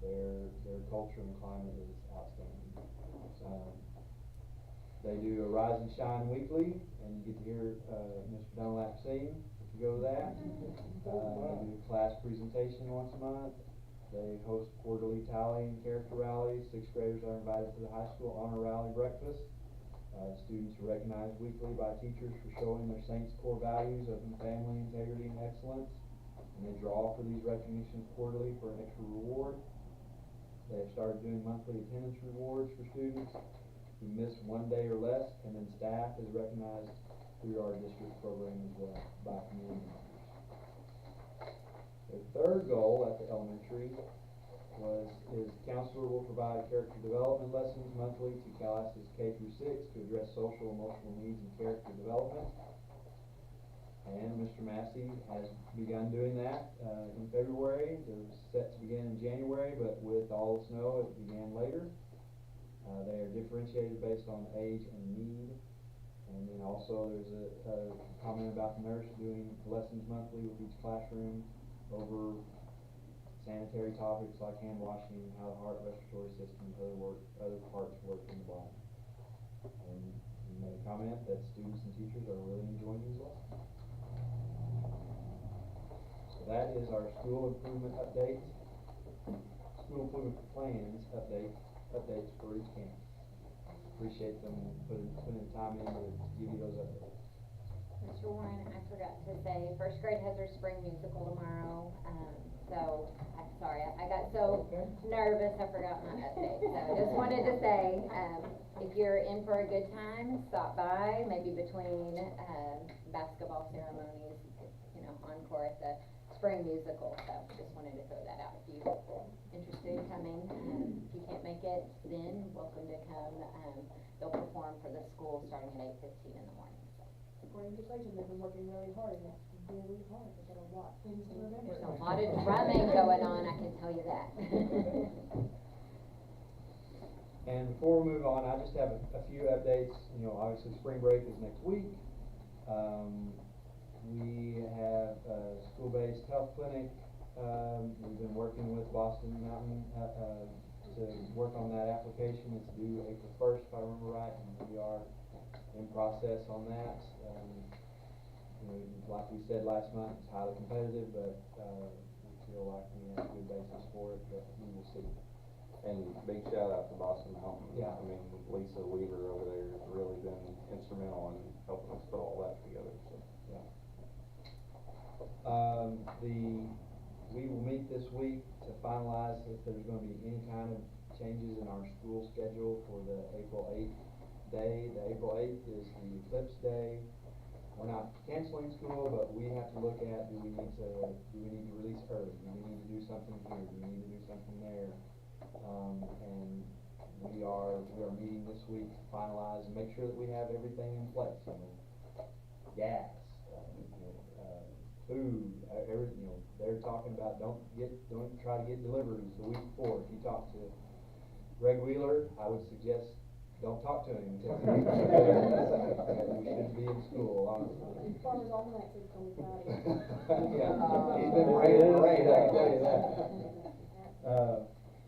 their culture and climate is outstanding. They do a Rise and Shine weekly, and you get to hear Mr. Dunlap sing if you go to that. They do a class presentation once a month. They host quarterly tally and character rallies. 6th graders are invited to the high school honor rally breakfast. Students are recognized weekly by teachers for showing their Saints core values of family, integrity, and excellence. And they draw for these recognitions quarterly for an extra reward. They have started doing monthly attendance rewards for students who miss 1 day or less, and then staff is recognized through our district program as well by community members. Their third goal at the elementary is counselor will provide character development lessons monthly to classes K through 6 to address social, emotional needs and character development. And Mr. Massey has begun doing that in February. It was set to begin in January, but with all the snow, it began later. They are differentiated based on age and need. And then also there's a comment about the nurse doing lessons monthly with each classroom over sanitary topics like hand washing, how the heart, respiratory system, other parts work in the body. And he made a comment that students and teachers are really enjoying these lessons. So that is our school improvement update, school improvement plans updates for each campus. Appreciate them putting the time in to give you those updates. Mr. Warren, I forgot to say, first grade has their spring musical tomorrow, so, I'm sorry, I got so nervous I forgot my update. So just wanted to say, if you're in for a good time, stop by, maybe between basketball ceremonies, encore at the spring musical. So just wanted to throw that out. If you're interested in coming, if you can't make it, then welcome to come. They'll perform for the school starting at 8:15 in the morning. According to Clayton, they've been working really hard, and it's really hard, they've got a lot of things to remember. There's a lot of drumming going on, I can tell you that. And before we move on, I just have a few updates. Obviously spring break is next week. We have a school-based health clinic. We've been working with Boston Mountain to work on that application. It's due April 1st, if I remember right, and we are in process on that. Like we said last month, it's highly competitive, but we feel like we have a good basis for it, but we will see. And big shout out to Boston Mountain. Yeah. I mean, Lisa Weaver over there has really been instrumental in helping us put all that together. So. Yeah. We will meet this week to finalize if there's going to be any kind of changes in our school schedule for the April 8th day. The April 8th is the eclipse day. We're not canceling school, but we have to look at, do we need to release early? Do we need to do something here? Do we need to do something there? And we are meeting this week to finalize and make sure that we have everything in place. Gas, food, everything. They're talking about don't try to get deliveries the week before. If you talk to Greg Wheeler, I would suggest don't talk to him until we shouldn't be in school, honestly. Farmer's Almanac is coming Friday. Yeah, he's been praying for rain, I can tell you that.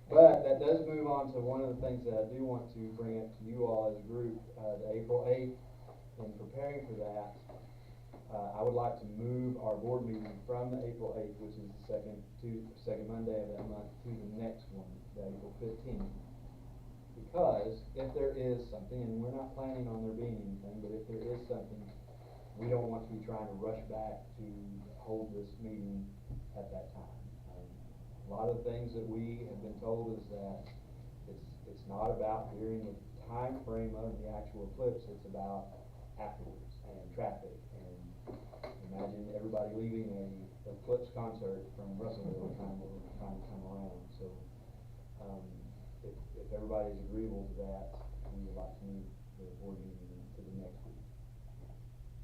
But that does move on to one of the things that I do want to bring up to you all as a group, the April 8th. In preparing for that, I would like to move our board meeting from the April 8th, which is the second Monday of that month, to the next one, the April 15th. Because if there is something, and we're not planning on there being anything, but if there is something, we don't want to be trying to rush back to hold this meeting at that time. A lot of the things that we have been told is that it's not about during the time frame of the actual eclipse, it's about afterwards and traffic. And imagine everybody leaving a eclipse concert from Russellville trying to come around. So if everybody's agreeable to that, we would like to move the board meeting to the next week.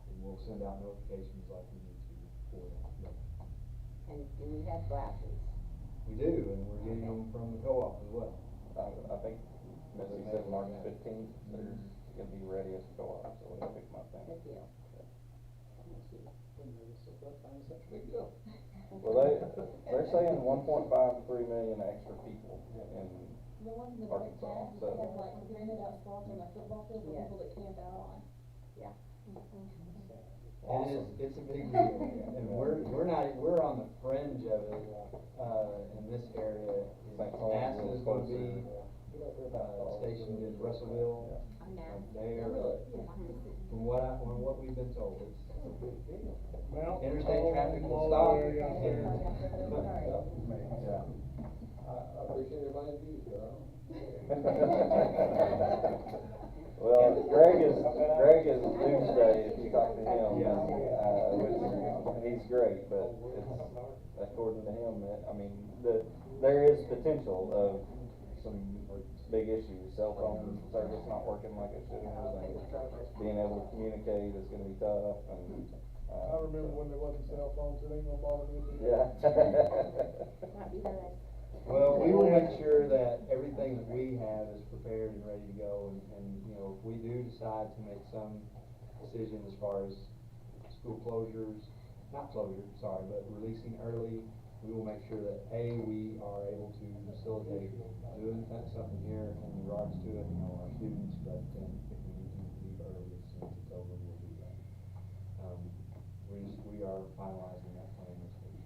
And we'll send out notifications like we need to for that. And do we have glasses? We do, and we're getting them from the co-op as well. I think Missy said March 15th, they're going to be ready as a co-op, so we'll pick them up then. Good deal. Big deal. Well, they're saying 1.5 to 3 million extra people in The ones in the break Arkansas. time, So they have like granite out spots on the football field for Yes. people that camp out on. Yeah. And it's a big deal, and we're on the fringe of it, in this area. NASA is going to be, stationed in Russellville. There, from what we've been told, it's interstate traffic will stop. I appreciate everybody's views, Well, Greg is doomsday if you talk to him. Yeah. He he's great, but it's, according to him, there is potential of some big issues. Cell phone service not working like it should have, and being able to communicate is gonna be tough, and, I remember when there wasn't cell phones, it ain't gonna bother me. yeah. Might be nice. Well, we will make sure that everything that we have is prepared and ready to go, and, you know, if we do decide to make some decision as far as school closures, not closure, sorry, but releasing early, we will make sure that, A, we are able to facilitate doing something here in regards to it, you know, our students, but, if we need to leave early as soon as it's over, we'll do that. We are finalizing that plan this week.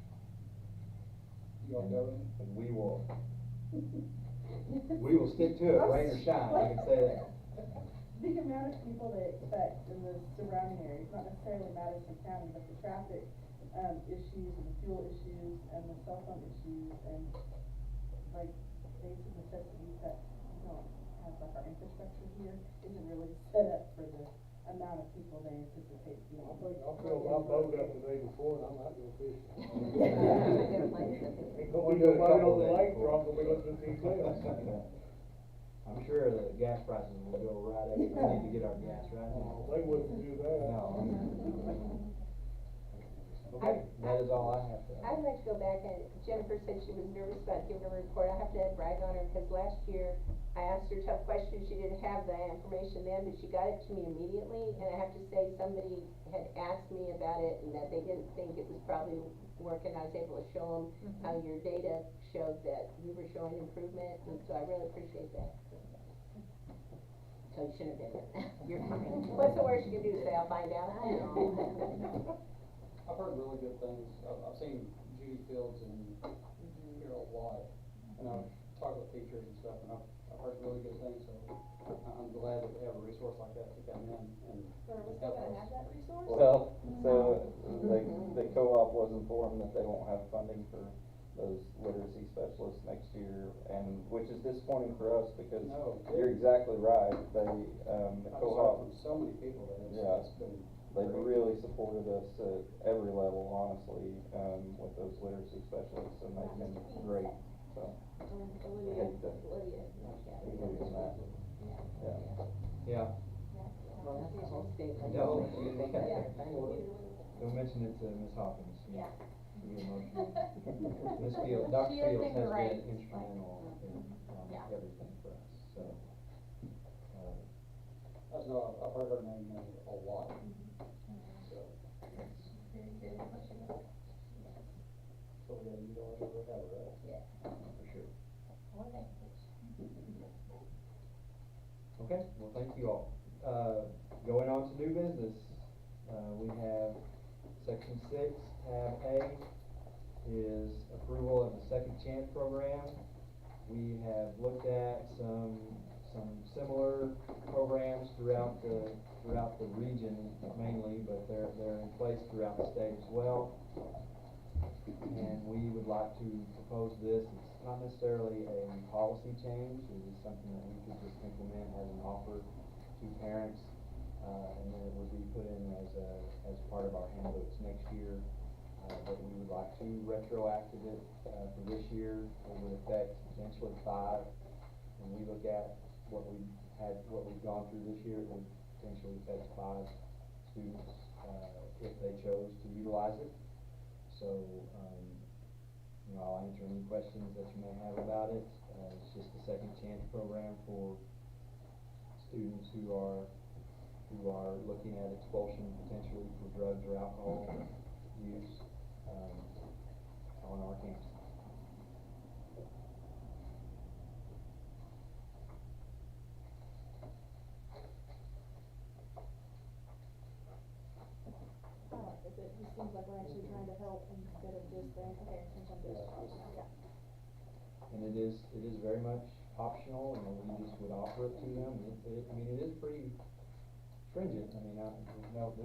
You all go? And we will stick to it, rain or shine, I can say that. The amount of people they expect in the surrounding areas, not necessarily Madison County, but the traffic, issues and the fuel issues and the cell phone issues and like basic necessities that we don't have, like our infrastructure here isn't really set up for the amount of people they anticipate being. I think I'll fill my boat up the day before and I'm not gonna fish. Ain't gonna be nobody on the lake, or I'm gonna be looking at these hills. I'm sure the gas prices will go right up, we need to get our gas right now. They wouldn't do that. No. Okay, that is all I have to. I'd like to go back, and Jennifer said she was nervous about giving a report. I have to brag on her, because last year I asked her tough questions. She didn't have the information then, but she got it to me immediately, and I have to say, somebody had asked me about it, and that they didn't think it was probably working. I was able to show them how your data showed that we were showing improvement, and so I really appreciate that. So you shouldn't have been here. You're fine. What's the worst you can do, say I'll find out? I know. I've heard really good things. I've seen Judy Fields and here a lot, and I've talked with teachers and stuff, and I've heard really good things, so I'm glad that we have a resource like that to come in and So are we help still gonna us. have that resource? Well, so the co-op was informed that they won't have funding for those literacy specialists next year, and which is disappointing for us, because you're exactly right. The I've co-op, talked with so many people that it's been. They've really supported us at every level, honestly, with those literacy specialists, and they've been great, so. Olivia. Losing that. Yeah. Yeah. Well, that's the whole state. No, don't mention it to Ms. Hawkins. Yeah. Give me a motion. Ms. Fields, Dr. She has Fields been has great. been instrumental in everything for us, so. I know, I've heard her name mentioned a lot. So. So we gotta utilize what we have, right? Yeah. For sure. One language. Okay, well, thank you all. Going on to new business, we have section 6, tab A, is approval of the Second Chance program. We have looked at some similar programs throughout the region mainly, but they're in place throughout the state as well. And we would like to propose this. It's not necessarily a policy change, it is something that we could just implement as an offer to parents, and then it would be put in as part of our handbooks next year. But we would like to retroactive it for this year. It would affect potentially 5. When we look at what we've gone through this year, it would potentially affect 5 students if they chose to utilize it. So, I'll answer any questions that you may have about it. It's just a second chance program for students who are looking at expulsion potentially for drugs or alcohol use on our campus. It just seems like we're actually trying to help instead of just saying, okay, since I'm just, yeah. And it is very much optional, and we just would offer it to them. I mean, it is pretty stringent. I mean, it's got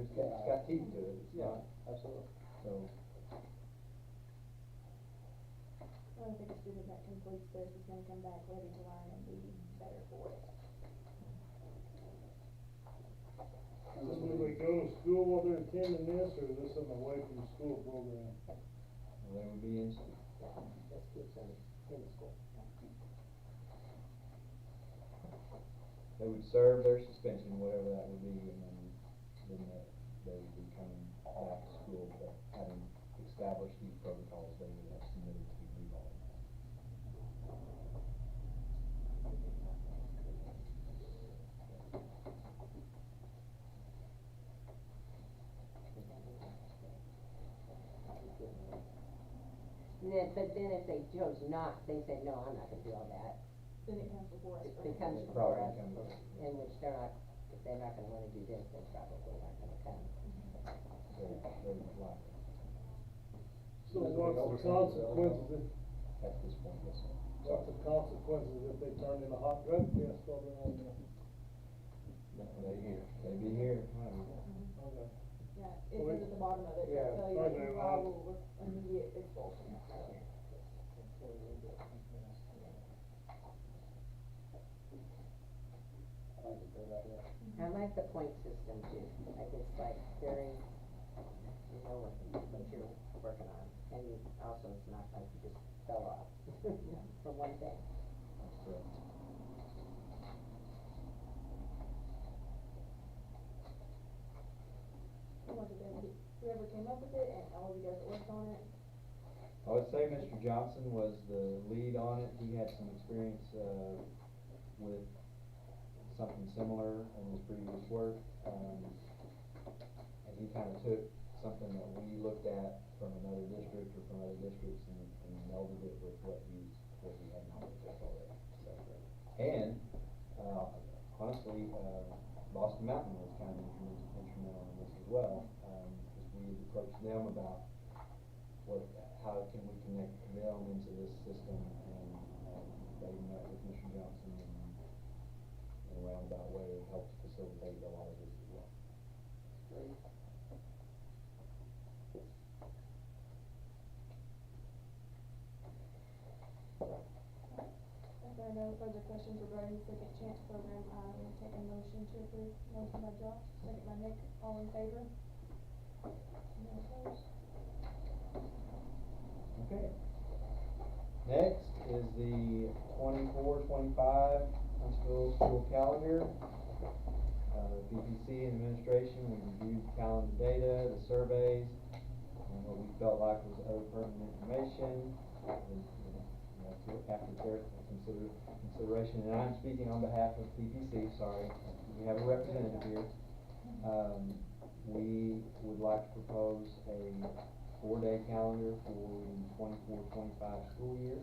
teeth to it. It's not, absolutely. So. I don't think a student that completes this is gonna come back ready to learn and be better for it. When we go to school while they're attending this, or is this an away from school program? They would be in school. This keeps them in school. They would serve their suspension, whatever that would be, and then they would be coming back to school, but having established these protocols, they would have submitted to revolve. But then if they chose not, they said, no, I'm not gonna do all that. Then it comes before us. It comes before us, in which they're not, if they're not gonna wanna do this, they're probably not gonna come. Very likely. So what's the consequences, At this point, yes, sir. what's the consequences if they turn in a hot drug test while they're on there? They be here. Okay. Yeah, it says at the bottom of it, Yeah, so you okay, well, liable with immediate expulsion. I like the point system too, like it's like very, you know what you're working on, and also it's not like you just fell off for one thing. That's correct. Whoever came up with it and all of you guys that worked on it. I would say Mr. Johnson was the lead on it. He had some experience with something similar in his previous work. And he kind of took something that we looked at from another district or from other districts and melded it with what he had knowledge of already. So, and honestly, Boston Mountain was kind of instrumental in this as well. Because we had approached them about how can we connect them into this system, and they met with Mr. Johnson in a roundabout way and helped facilitate a lot of this as well. Great. If there are no further questions regarding the Second Chance program, I will take a motion to approve. Motion by Josh, second by Nick, all in favor? No opposed? Okay. Next is the 24-25 Huntsville school calendar. BPC and administration, we reviewed the calendar data, the surveys, and what we felt like was other pertinent information. After consideration, and I'm speaking on behalf of PPC, sorry, we have a representative here. We would like to propose a 4-day calendar for the 24-25 school year.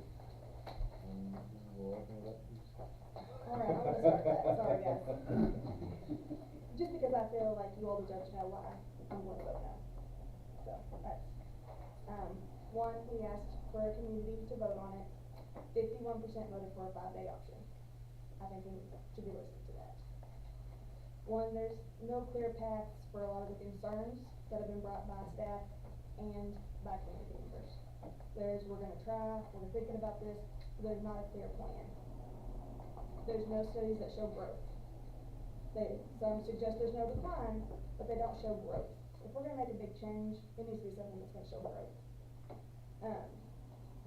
And we'll open it up to discussion. Alright, I'm gonna start that, sorry guys. Just because I feel like you all deserve to know why I'm going to vote no. So, that's, one, we asked for a community to vote on it. 51% voted for a 5-day option. I think we should be listening to that. One, there's no clear paths for a lot of the concerns that have been brought by staff and by community members. We're gonna try, we're thinking about this, but there's not a clear plan. There's no studies that show growth. Some suggest there's no decline, but they don't show growth. If we're gonna make a big change, it needs to be something that's gonna show growth.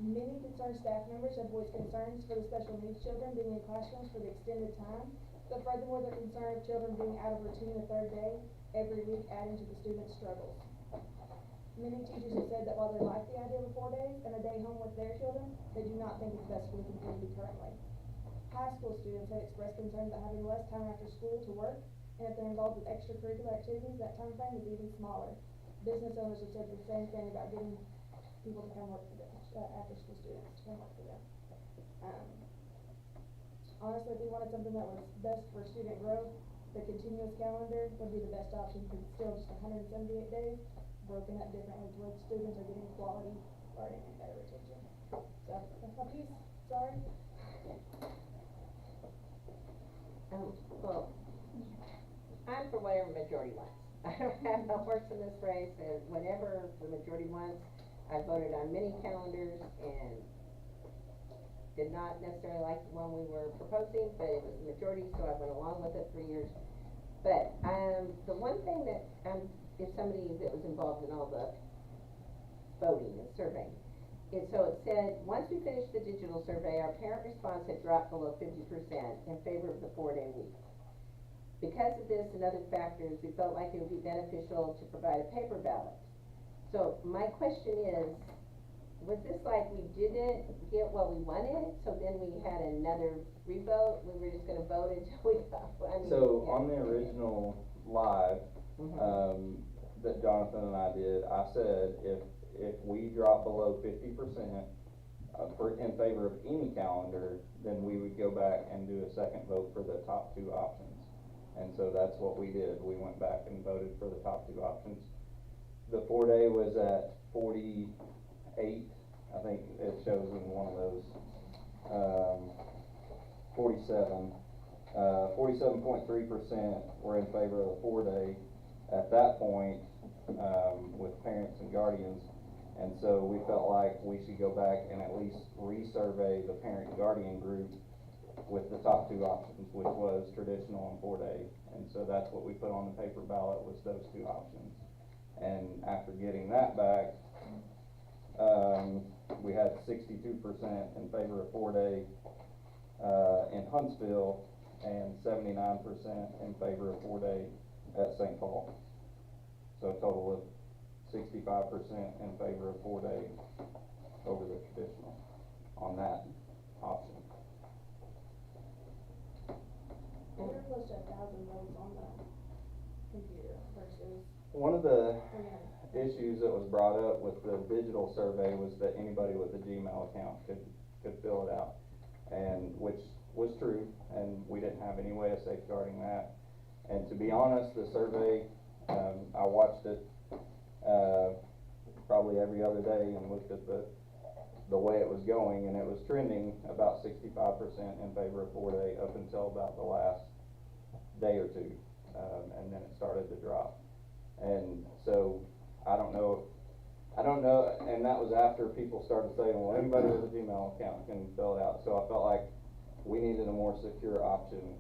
Many concerned staff members have voiced concerns for the special needs children being in classrooms for the extended time, but furthermore, they're concerned of children being out of routine the third day every week, adding to the students' struggles. Many teachers have said that while they like the idea of 4 days and a day home with their children, they do not think it's best for the community currently. High school students have expressed concerns about having less time after school to work, and if they're involved with extracurricular activities, that time frame is even smaller. Business owners have said the same thing about getting people to come work for them, after school students to come work for them. Honestly, if we wanted something that was best for student growth, the continuous calendar would be the best option, because it's still just 178 days, broken up differently to where students are getting quality learning and better retention. So, that's my piece, sorry. Well, I'm for whatever majority wants. I don't have no horse in this race, and whatever the majority wants. I voted on many calendars and did not necessarily like the one we were proposing, but it was the majority, so I went along with it for years. But, the one thing that, if somebody that was involved in all the voting and surveying, so it said, once we finished the digital survey, our parent response had dropped below 50% in favor of the 4-day week. Because of this and other factors, we felt like it would be beneficial to provide a paper ballot. So my question is, was this like we didn't get what we wanted, so then we had another revote? We were just gonna vote until we got, I mean. So yeah. on the original live, that Jonathan and I did, I said if we drop below 50% in favor of any calendar, then we would go back and do a second vote for the top 2 options. And so that's what we did. We went back and voted for the top 2 options. The 4-day was at 48, I think it shows in one of those, 47. 47.3% were in favor of the 4-day at that point, with parents and guardians. And so we felt like we should go back and at least resurvey the parent and guardian group with the top 2 options, which was traditional and 4-day. And so that's what we put on the paper ballot, was those 2 options. And after getting that back, we had 62% in favor of 4-day in Huntsville and 79% in favor of 4-day at St. Paul. So a total of 65% in favor of 4-day over the traditional on that option. We were close to 1,000 votes on the computer versus. One of the issues that was brought up with the digital survey was that anybody with a Gmail account could fill it out, and which was true, and we didn't have any way of safeguarding that. And to be honest, the survey, I watched it probably every other day and looked at the way it was going, and it was trending about 65% in favor of 4-day up until about the last day or 2, and then it started to drop. And so I don't know, and that was after people started saying, well, anybody with a Gmail account can fill it out. So I felt like we needed a more secure option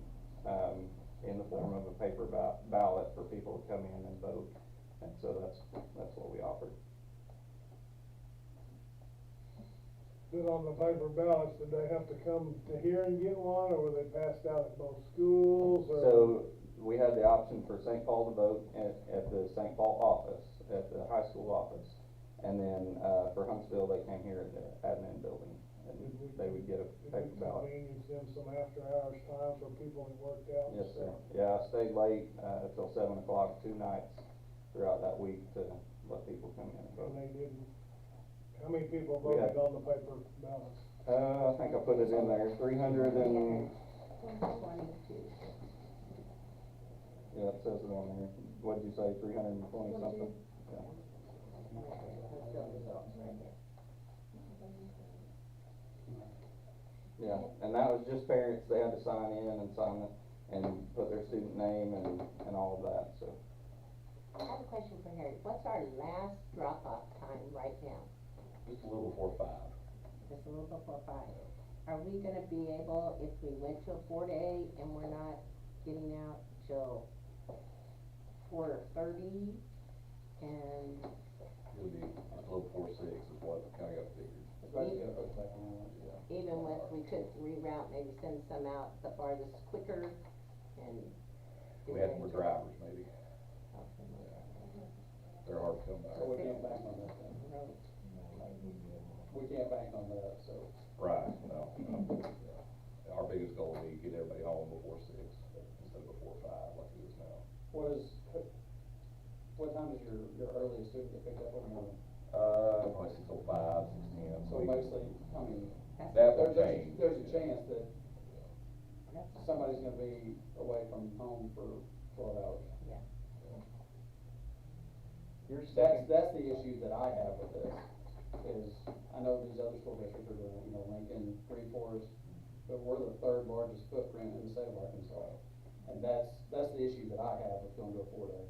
in the form of a paper ballot for people to come in and vote. And so that's what we offered. Then on the paper ballots, did they have to come to here and get one, or were they passed out at both schools? Or? So we had the option for St. Paul to vote at the St. Paul office, at the high school office. And then for Huntsville, they came here at the admin building, and they would get a paper ballot. Convenience them some after hours time for people that worked out? Yes, sir. Yeah, I stayed late till 7 o'clock 2 nights throughout that week to let people come in and vote. And they didn't, how many people voted on the paper ballots? I think I put it in there, 300 and... 22. Yeah, it says it on there. What did you say, 320 something? Yeah. Yeah, and that was just parents. They had to sign in and sign it and put their student name and all of that, so. I have a question for Harry. What's our last drop-off time right now? Just a little before 5. Just a little before 5. Are we gonna be able, if we went to a 4-day and we're not getting out till 4:30 and? It'll be a little before 6 is what kind of got figured. Even with, we could reroute, maybe send some out the farthest quicker and. We had more drivers maybe. They're hard to come by. So we can't bank on that then. We can't bank on that, so. Right, no. Our biggest goal would be get everybody home before 6 instead of before 5 like it is now. What time does your earliest student get picked up in the morning? Probably 6:05, 6:10. So basically, I mean, that will change. There's a chance that somebody's gonna be away from home for 12 hours. Yeah. That's the issue that I have with this, is I know these other school districts are doing, you know, Lincoln, Green Forest, but we're the 3rd largest footprint in the state of Arkansas. And that's the issue that I have with going to a 4-day.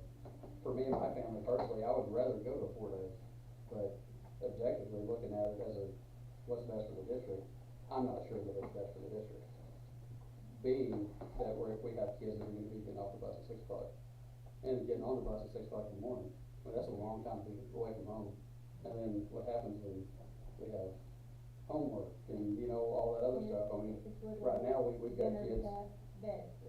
For me and my family personally, I would rather go to a 4-day, but objectively looking at it as what's best for the district, I'm not sure that it's best for the district. being that if we have kids that are gonna be getting off the bus at 6 o'clock and getting on the bus at 6 o'clock in the morning, well, that's a long time to be away from home. And then what happens when we have homework and, you know, all that other stuff? I mean, right now, we've got kids,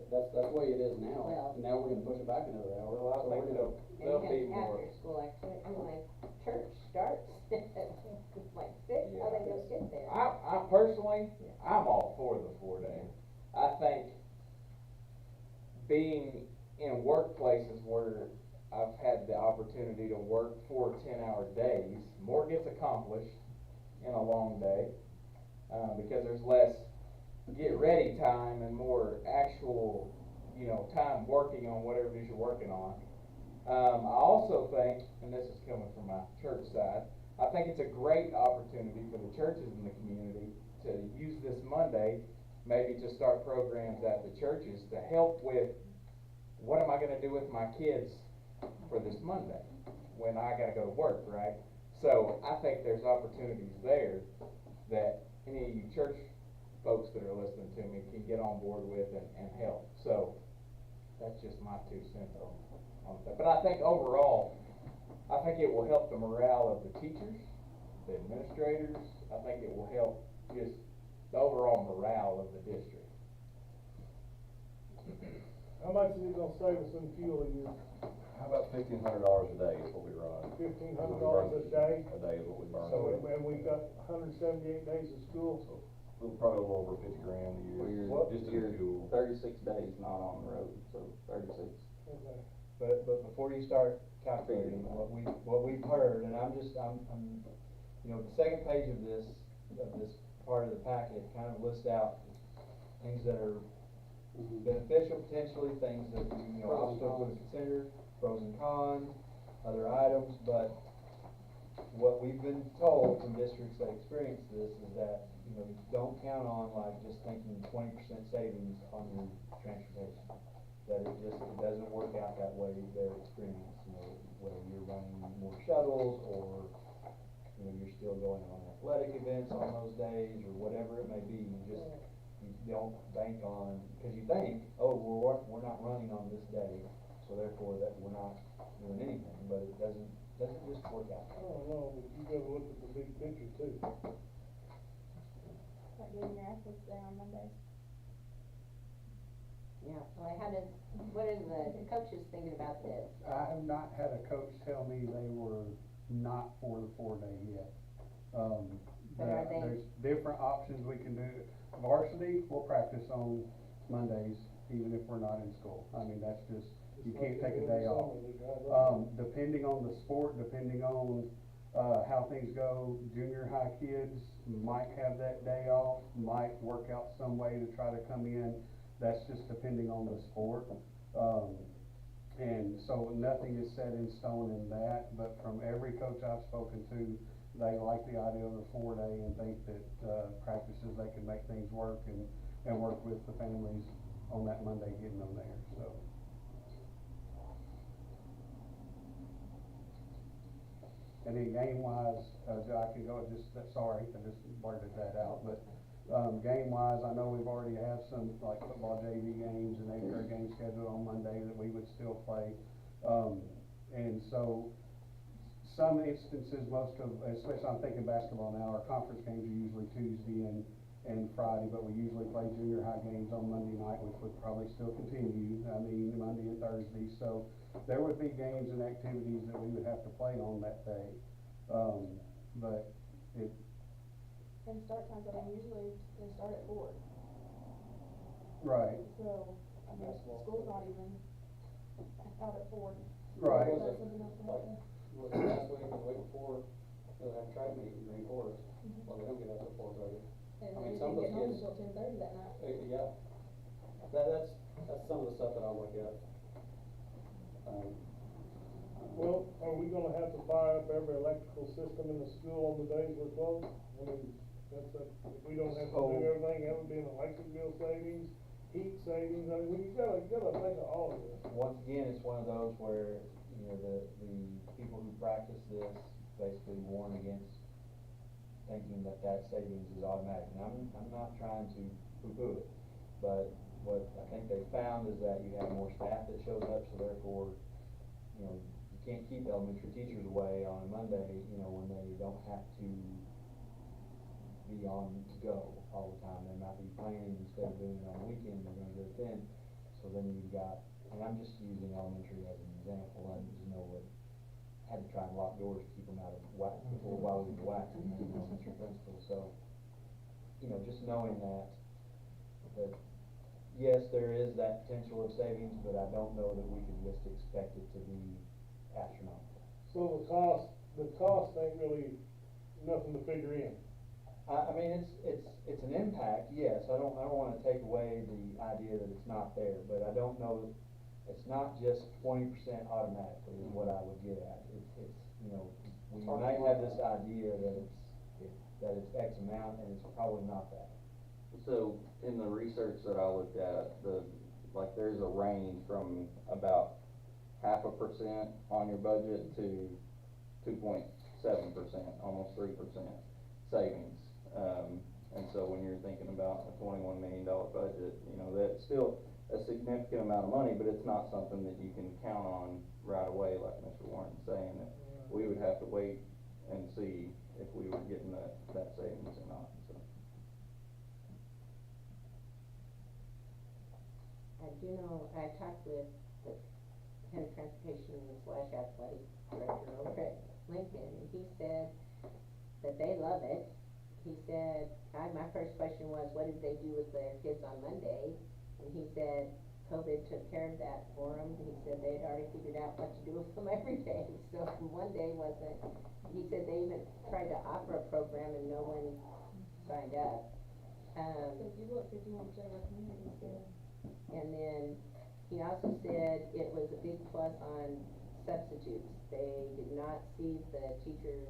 that's the way it is now. Well- Now we're gonna push it back another hour. Well, I So think we're gonna- they'll be And more. after school activity, I mean, like, church starts like 6, how they gonna get there? I personally, I'm all for the 4-day. I think being in workplaces where I've had the opportunity to work 4 10-hour days, more gets accomplished in a long day, because there's less get ready time and more actual, you know, time working on whatever it is you're working on. I also think, and this is coming from my church side, I think it's a great opportunity for the churches in the community to use this Monday, maybe to start programs at the churches to help with what am I gonna do with my kids for this Monday when I gotta go to work, right? So I think there's opportunities there that any of you church folks that are listening to me can get on board with and help. So that's just my 2 cents on that. But I think overall, I think it will help the morale of the teachers, the administrators. I think it will help just the overall morale of the district. How much is it gonna save us in fuel a year? How about $1,500 a day is what we run? $1,500 a day? A day is what we burn. So, and we've got 178 days of school. Probably a little over 50 grand a year. Well, Just in you're fuel. 36 days not on the road, so 36. Okay. But before you start calculating, what we've heard, and I'm, you know, the second page of this part of the packet kind of lists out things that are beneficial potentially, things that, you know, obstacles to consider, pros and cons, other items, but what we've been told from districts that experience this is that, you know, don't count on like just thinking 20% savings on your transportation. That it doesn't work out that way, their experience, you know, whether you're running more shuttles or, you know, you're still going on athletic events on those days or whatever it may be. You don't bank on, because you think, oh, we're not running on this day, so therefore that we're not doing anything, but it doesn't just work out. I don't know, but you gotta look at the big picture too. Like getting your athletes there on Mondays. Yeah, well, what are the coaches thinking about this? I have not had a coach tell me they were not for the 4-day yet. But are they? There's different options we can do. Varsity, we'll practice on Mondays, even if we're not in school. I mean, that's just, you can't take a day off. Depending on the sport, depending on, how things go, junior high kids might have that day off, might work out some way to try to come in. That's just depending on the sport. And so nothing is set in stone in that, but from every coach I've spoken to, they like the idea of a 4-day and think that, practices, they can make things work and work with the families on that Monday getting them there, so. And then game-wise, I can go, sorry, I just blurted that out, but, game-wise, I know we've already have some, like, football JV games and 8th grade games scheduled on Monday that we would still play. And so, some instances, especially I'm thinking basketball now, our conference games are usually Tuesday and Friday, but we usually play junior high games on Monday night, which would probably still continue, Monday and Thursday. So there would be games and activities that we would have to play on that day. But it. And start times, I mean, usually they start at 4. Right. So, I mean, school's not even out at 4. Right. So something else to happen. Was it last week or the week before, they'll have track meet in Green Forest, well, they don't get up till 4:30. And I mean, you some didn't of those get home kids. until 10:30 that night. Yeah, that's some of the stuff that I look at. Well, are we gonna have to fire up every electrical system in the school on the days we're closed? I mean, if we don't have to do everything, that would be an electric bill savings, heat savings, I mean, you gotta think of all of this. Once again, it's one of those where, you know, the people who practice this basically warn against thinking that savings is automatic. And I'm not trying to poo-poo it, but what I think they found is that you have more staff that shows up, so therefore, you know, you can't keep elementary teachers away on a Monday, you know, when they don't have to be on go all the time. They might be planning instead of doing it on the weekend, they're gonna do it then. So then you've got, and I'm just using elementary as an example, I just know what, had to try and lock doors to keep them out of whack, before while we were waxing as an elementary principal. So, you know, just knowing that yes, there is that potential of savings, but I don't know that we can just expect it to be astronomical. So the cost ain't really nothing to figure in. I mean, it's an impact, yes. I don't wanna take away the idea that it's not there, but I don't know, it's not just 20% automatically is what I would get at. It's, you know, we might have this idea that it's X amount, and it's probably not that. So in the research that I looked at, there's a range from about 0.5% on your budget to 2.7%, almost 3% savings. And so when you're thinking about a $21 million budget, you know, that's still a significant amount of money, but it's not something that you can count on right away, like Mr. Warren's saying, that we would have to wait and see if we were getting that savings or not. So. I do know, I talked with the head of transportation / athletic director over at Lincoln, and he said that they love it. He said, my first question was, what did they do with their kids on Monday? And he said, COVID took care of that for them. He said they had already figured out what to do with them every day. So one day wasn't, he said they even tried to offer a program and no one signed up. So if you look 51% of our community is good. And then he also said it was a big plus on substitutes. They did not see the teacher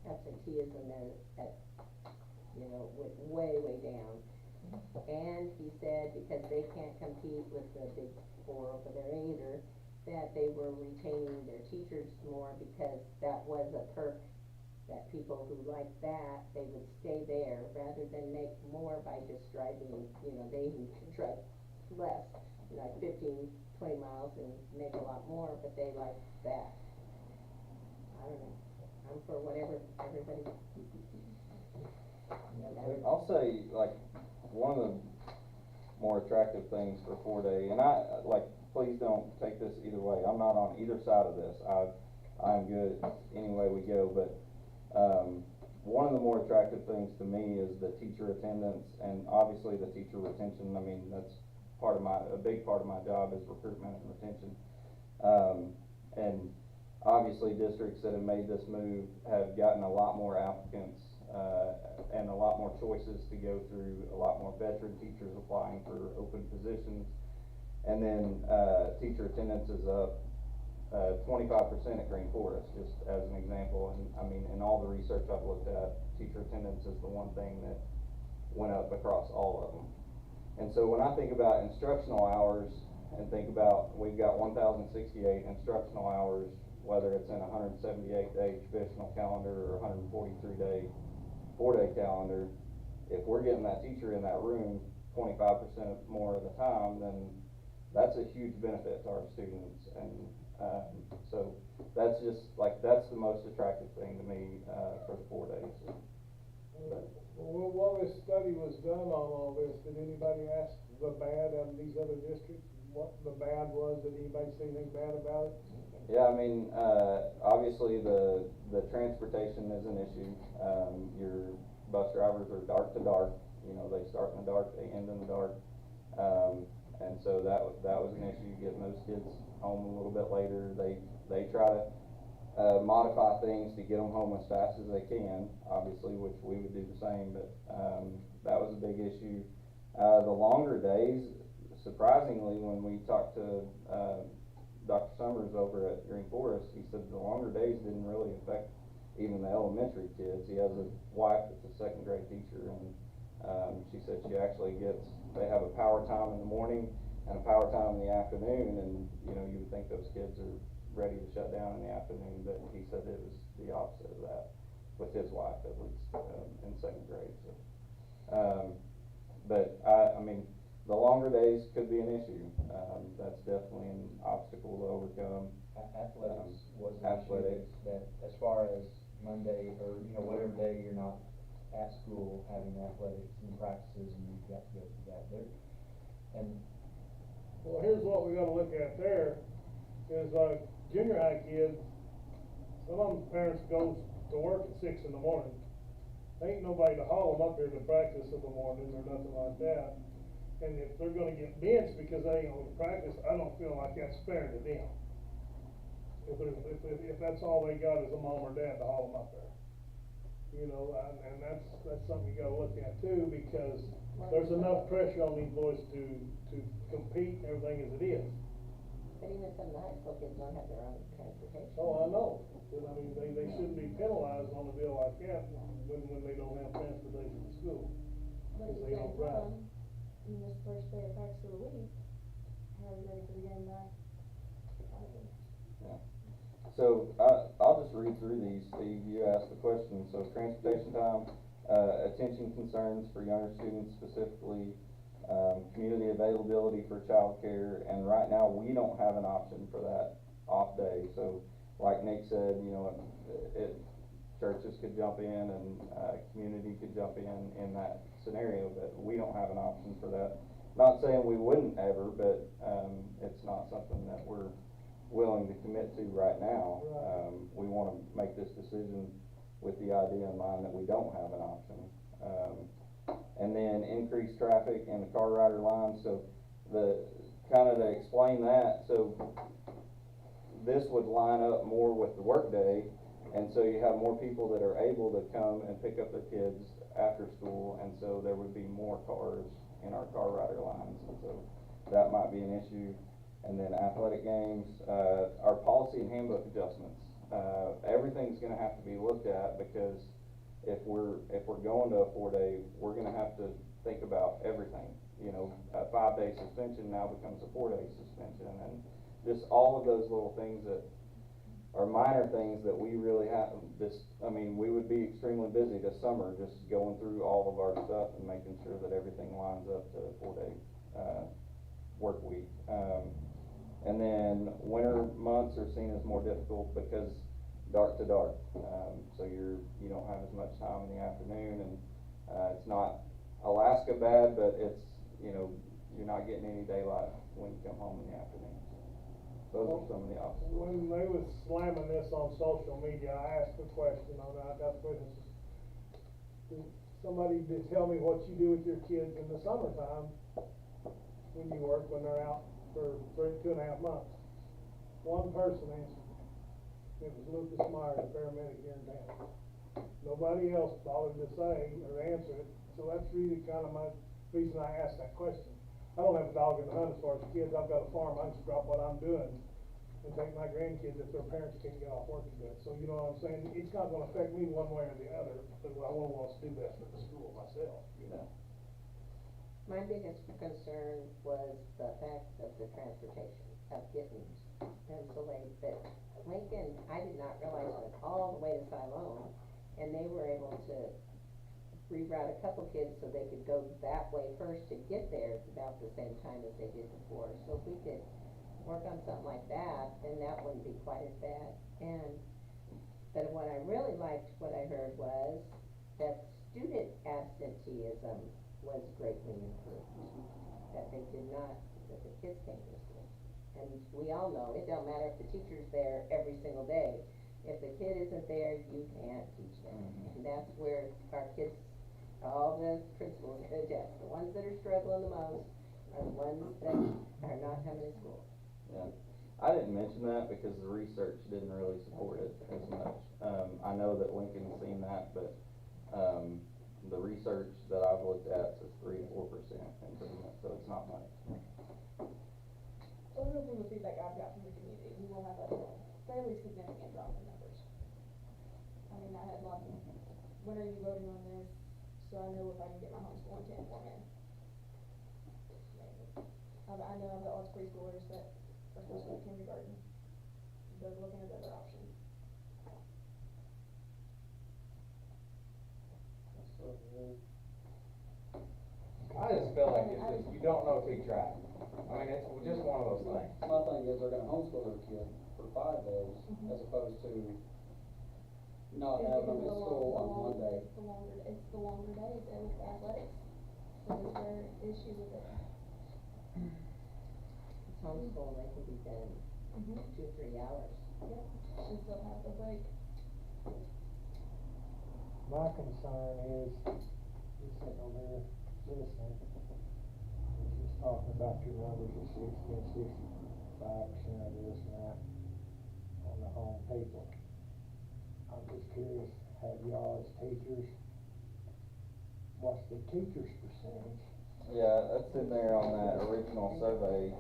absenteeism at you know, went way down. And he said because they can't compete with the big four over there either, that they were retaining their teachers more because that was a perk that people who like that, they would stay there rather than make more by just driving, you know, they can drive less, like 15, 20 miles and make a lot more, but they like that. I don't know. I'm for whatever everybody. I'll say, like, one of the more attractive things for 4-day, and please don't take this either way. I'm not on either side of this. I'm good any way we go, but one of the more attractive things to me is the teacher attendance and obviously the teacher retention. I mean, that's a big part of my job is recruitment and retention. And obviously districts that have made this move have gotten a lot more applicants and a lot more choices to go through, a lot more veteran teachers applying for open positions. And then teacher attendance is up 25% at Green Forest, just as an example. And I mean, in all the research I've looked at, teacher attendance is the one thing that went up across all of them. And so when I think about instructional hours and think about, we've got 1,068 instructional hours, whether it's in a 178-day traditional calendar or 143-day 4-day calendar, if we're getting that teacher in that room 25% more of the time, then that's a huge benefit to our students. And so that's just that's the most attractive thing to me for the 4 days. Well, while this study was done on all this, did anybody ask the bad of these other districts? What the bad was? Did anybody say anything bad about it? Yeah, I mean, obviously the transportation is an issue. Your bus drivers are dark to dark. You know, they start in the dark, they end in the dark. And so that was an issue, getting those kids home a little bit later. They try to modify things to get them home as fast as they can, obviously, which we would do the same, but that was a big issue. The longer days, surprisingly, when we talked to Dr. Summers over at Green Forest, he said the longer days didn't really affect even the elementary kids. He has a wife that's a second grade teacher, and she said she actually they have a power time in the morning and a power time in the afternoon, and you know, you would think those kids are ready to shut down in the afternoon, but he said it was the opposite of that with his wife, at least in second grade. So, but I mean, the longer days could be an issue. That's definitely an obstacle to overcome. Athletics was an Athletics. issue, that as far as Monday, or, you know, whatever day you're not at school, having athletics and practices, and you've got to go through that there. And Well, here's what we gotta look at there, is junior high kids, some of them parents goes to work at 6 in the morning. Ain't nobody to haul them up here to practice in the morning or nothing like that. And if they're gonna get benched because they ain't going to practice, I don't feel like that's fair to them. If that's all they got is a mom or dad to haul them up there. You know, and that's something you gotta look at too, because there's enough pressure on these boys to compete and everything as it is. But even some of the high school kids don't have their own transportation. Oh, I know, but I mean, they shouldn't be penalized on a deal like that when they don't have transportation to school. But at the They same don't drive. time, in this first day of practice of the week, how are you ready for the game by? Yeah. So, I'll just read through these. You asked the question. So, transportation time, attention concerns for younger students, specifically, community availability for childcare, and right now, we don't have an option for that off day. So, like Nick said, you know, churches could jump in and, community could jump in that scenario, but we don't have an option for that. Not saying we wouldn't ever, but, it's not something that we're willing to commit to right now. We want to make this decision with the idea in mind that we don't have an option. And then increased traffic in the car rider line. So kind of to explain that, so this would line up more with the workday, and so you have more people that are able to come and pick up their kids after school, and so there would be more cars in our car rider lines, and so that might be an issue. And then athletic games, our policy and handbook adjustments. Everything's gonna have to be looked at, because if we're going to a 4-day, we're gonna have to think about everything. You know, a 5-day suspension now becomes a 4-day suspension, and just all of those little things that are minor things that we really have, I mean, we would be extremely busy this summer just going through all of our stuff and making sure that everything lines up to a 4-day, work week. And then winter months are seen as more difficult because dark to dark. So you don't have as much time in the afternoon, and it's not Alaska bad, but it's, you know, you're not getting any daylight when you come home in the afternoon. Those are some of the obstacles. When they was slamming this on social media, I asked a question, I got questions. Somebody did tell me what you do with your kids in the summertime when you work, when they're out for 2.5 months. One person answered. It was Lucas Meyer, the paramedic here in town. Nobody else bothered to say or answer it, so that's really kind of my reason I asked that question. I don't have a dog in the hunt as far as kids. I've got a farm. I can just drop what I'm doing and take my grandkids if their parents can't get off work to do it. So you know what I'm saying? It's not going to affect me one way or the other, but I want to do best for the school myself, you know. My biggest concern was the fact of the transportation, of getting them so late. But Lincoln, I did not realize, went all the way to Siloam, and they were able to reroute a couple kids so they could go that way first to get there about the same time as they did before. So if we could work on something like that, then that wouldn't be quite as bad. But what I really liked, what I heard was that student absenteeism was greatly improved. That they did not, that the kids came to school. And we all know, it don't matter if the teacher's there every single day. If the kid isn't there, you can't teach them. And that's where our kids, all the principals attest. The ones that are struggling the most are the ones that are not coming to school. Yeah, I didn't mention that because the research didn't really support it as much. I know that Lincoln's seen that, but the research that I've looked at says 3 to 4% improvement, so it's not much. So from the feedback I've got from the community, we will have a fairly significant drop in numbers. I mean, I had lots of, when are you voting on this? So I know if I can get my homeschooling 10 form in. I know I've got lots of preschoolers that are supposed to go to kindergarten. They're looking at other options. I just feel like it's just, you don't know till you try it. I mean, it's just one of those things. My thing is they're gonna homeschool their kid for 5 days as opposed to not having them at school on one day. It's the longer days and athletics. That is their issue with it. It's homeschool, they can be done in 2 or 3 hours. Yep, and still have the break. My concern is, you're sitting on there listening, and just talking about your numbers of 60 and 65% of this and that on the home paper. I'm just curious, have y'all as teachers, what's the teacher's percentage? Yeah, that's in there on that original survey.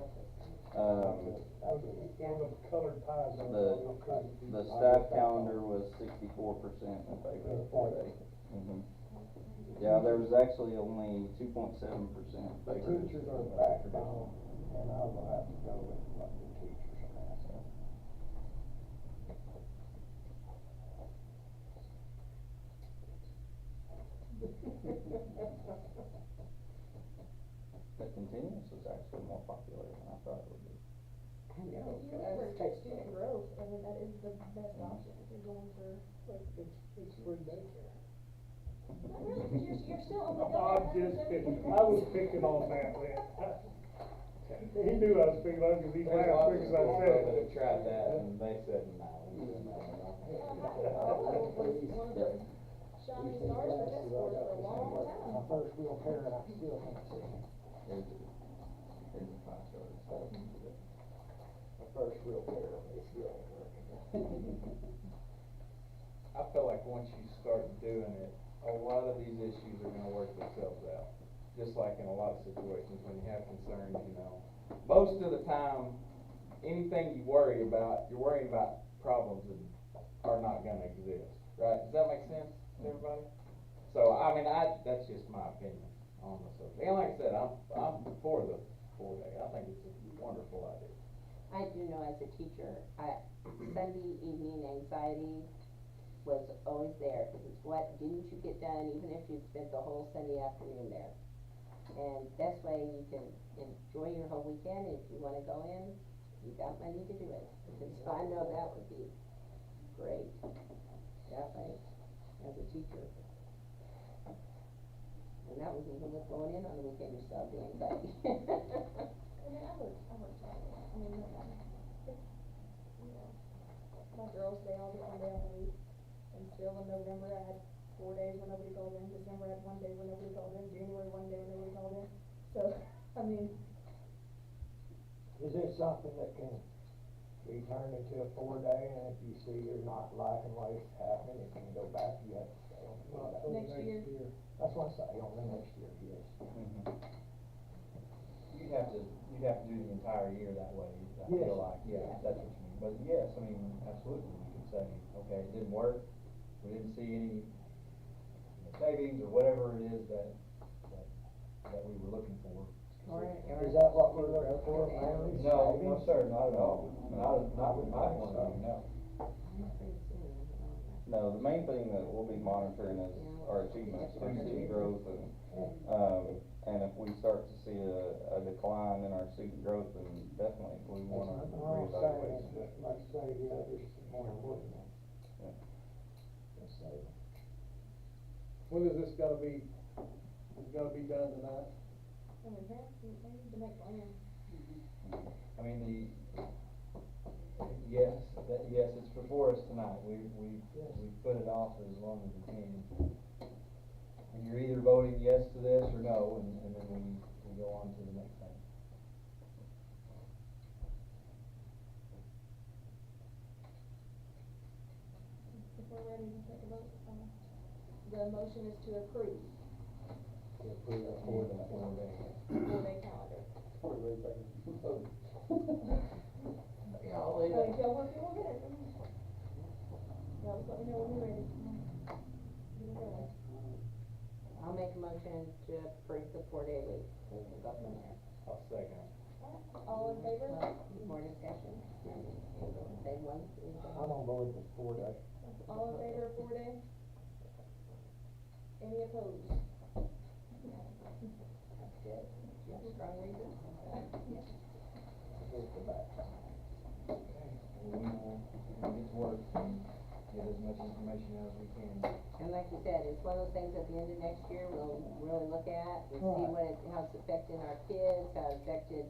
The staff calendar was 64% in favor of 4-day. Yeah, there was actually only 2.7% The teachers are the backbone, and I will have to go with what the teachers are asking. The continuous was actually more popular than I thought it would be. I know. If you look for student growth, I mean, that is the best option if you're going for, like, It's free daycare. not really, because you're still only I'm going. just picking, I was picking on that, man. He knew I was picking on him because he's There's laughed lots of because I schools said that it. have tried that and they said no. Oh, was one of the shining stars for test scores for a long time. My first real parent, I still can't see him. Here's the 5 stars. My first real parent, they still ain't working. I feel like once you start doing it, a lot of these issues are gonna work themselves out. Just like in a lot of situations when you have concerns, you know. Most of the time, anything you worry about, you're worrying about problems that are not gonna exist, right? Does that make sense to everybody? So, I mean, that's just my opinion on the subject. And like I said, I'm for the 4-day. I think it's a wonderful idea. I do know as a teacher, Sunday evening anxiety was always there, because it's what didn't you get done, even if you spent the whole Sunday afternoon there. And that's why you can enjoy your whole weekend. If you wanna go in, you got money to do it. So I know that would be great, definitely, as a teacher. And that was even with going in on the weekend, you still have the anxiety. I mean, I work Saturday. I mean, it's, you know, my girls, they all get 1 day off a week. And still in November, I had 4 days where nobody called in. December, I had 1 day where nobody called in. January, 1 day where nobody called in. So, I mean. Is this something that can be turned into a 4-day, and if you see you're not liking what's happening, it can go back, you have to stay on the 4-day? Next year. That's what I say, on the next year, yes. You'd have to do the entire year that way, I Yes. feel like, yeah, that's what you mean. But yes, I mean, absolutely, you could say, okay, it didn't work, we didn't see any savings or whatever it is that we were looking for. Is that what we're looking for, mainly? No, no, sir, not at all, not with my point of view, no. No, the main thing that we'll be monitoring is our achievements, our student growth, and if we start to see a decline in our student growth, then definitely we wanna reevaluate. Like I say, yeah, there's more important. Yeah. When is this gotta be done tonight? I mean, they need to make plans. I mean, yes, it's before us tonight, we put it off as long as we can. And you're either voting yes to this or no, and then we go on to the next thing. If we're ready to take a vote, the motion is to approve. To approve a 4-day. 4-day calendar. Yeah, So if y'all want to, we'll get it. Y'all just let me know when you're ready. Get it going. I'll make a motion to approve the 4-day week, we can go from there. I'll second. All in favor? More discussion, say one. I'm on board with 4-day. All in favor of 4-day? Any opposed? That's good. strong reason. With the back. Okay, well, we'll get to work and get as much information as we can. And like you said, it's one of those things at the end of next year, we'll really look at, and see what it, how it's affecting our kids, how it affected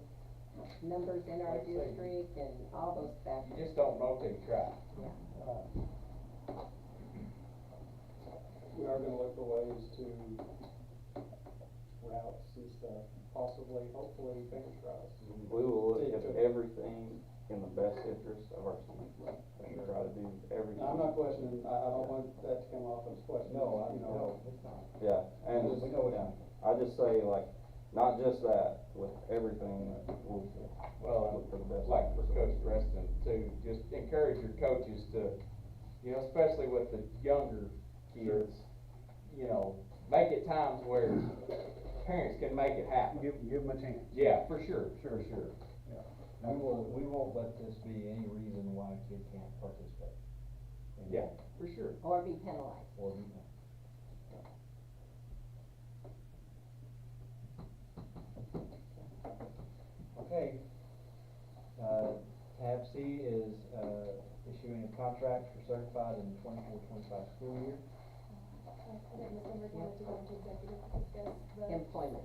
numbers in our Like I say, district, and all those factors. You just don't know till you try. Yeah. We are gonna look for ways to routes and stuff, possibly, hopefully, fingers crossed. We will look at everything in the best interest of our students and try to do everything. Now, I'm not questioning, I don't want that to come off as questioning. No, you know. no, it's not. Yeah, and We know it's yeah, I just say like, not just that, with everything, we'll look for the best. Like for Coach Preston too, just encourage your coaches to, you know, especially with the younger kids, you know, make it times where parents can make it happen. Give them a chance. Yeah, for sure. Sure. Yeah. We won't let this be any reason why a kid can't participate. Yeah, for sure. Or be penalized. Or be. Okay. Tab C is, issuing a contract for certified in the 24-25 school year. I think Ms. Lambert wanted to go into executive to discuss the Employment.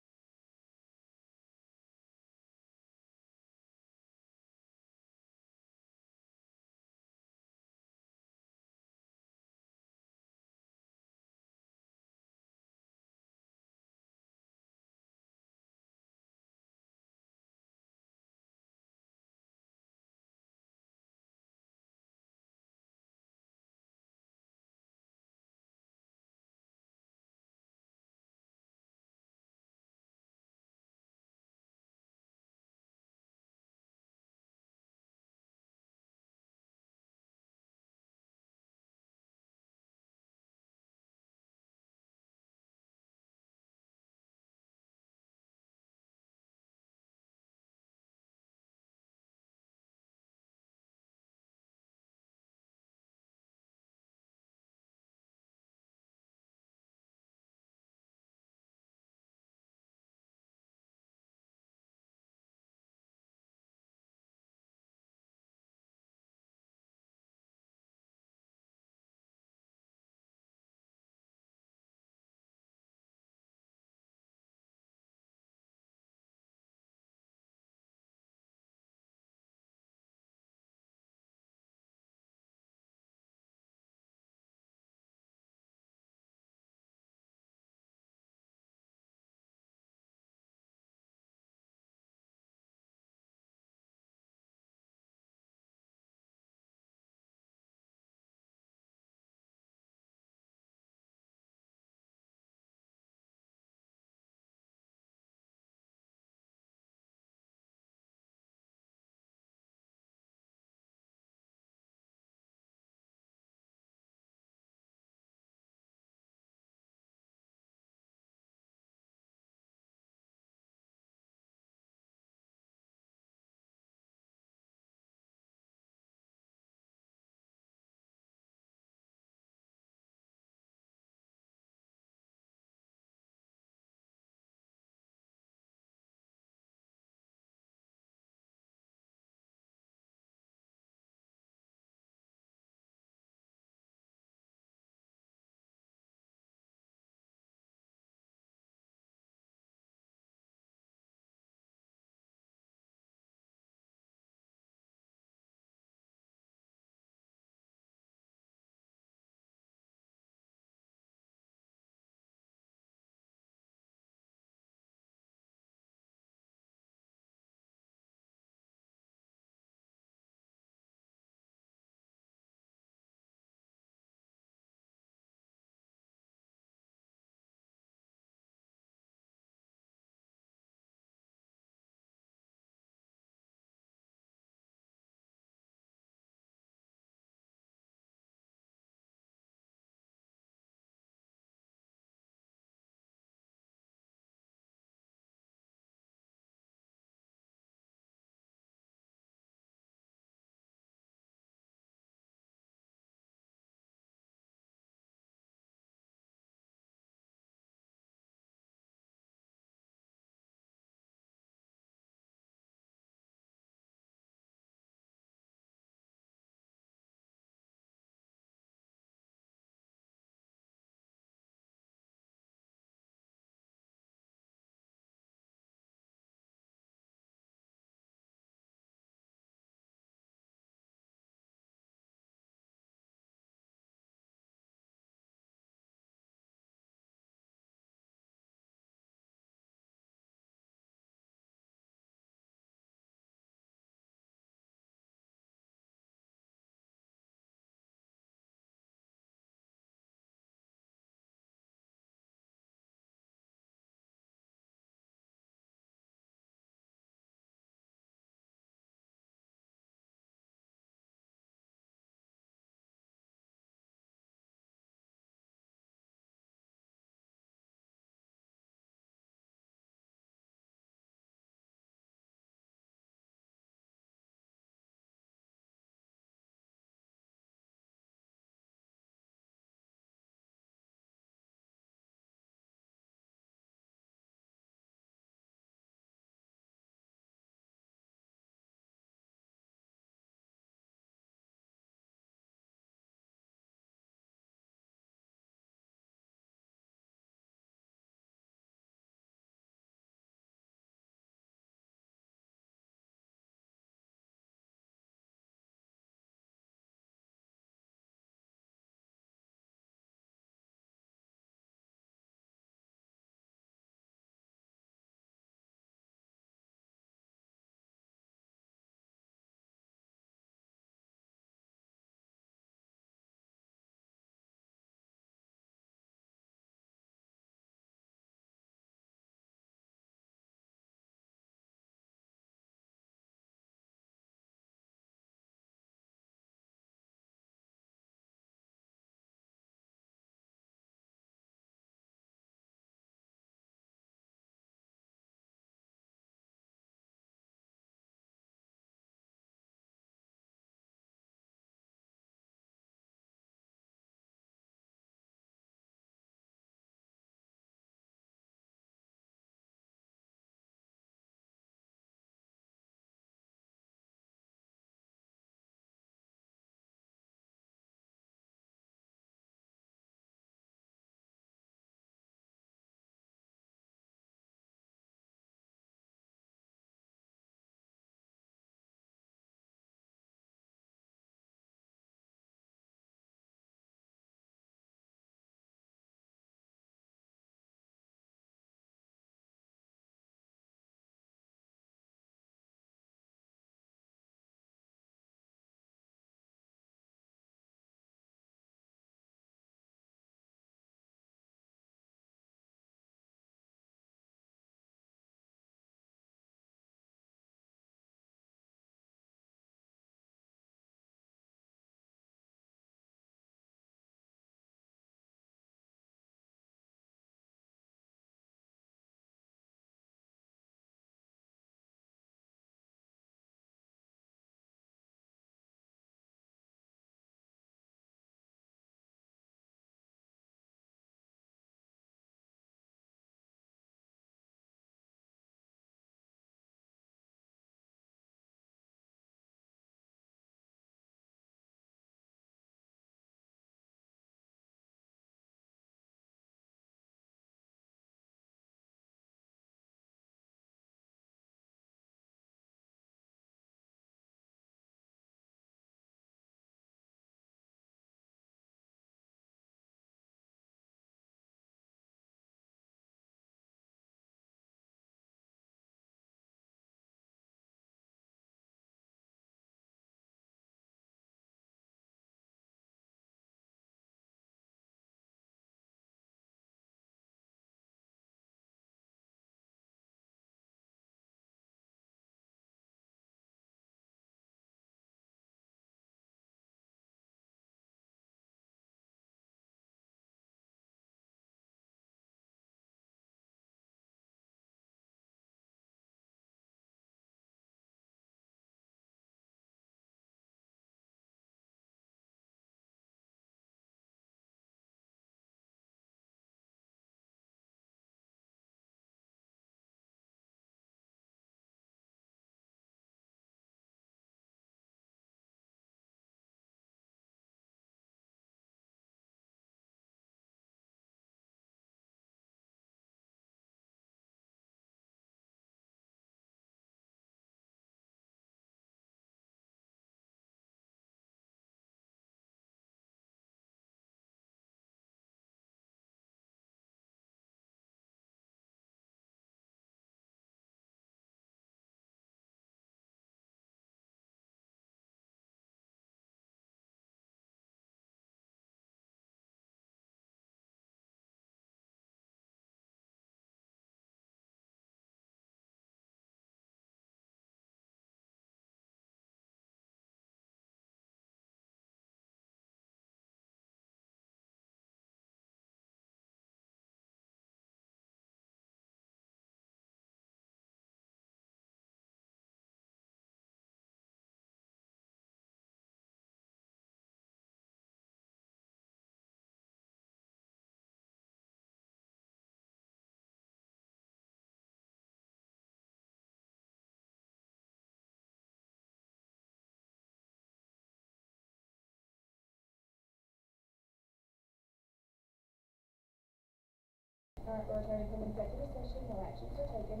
Alright, we're returning from executive session, no actions are taken.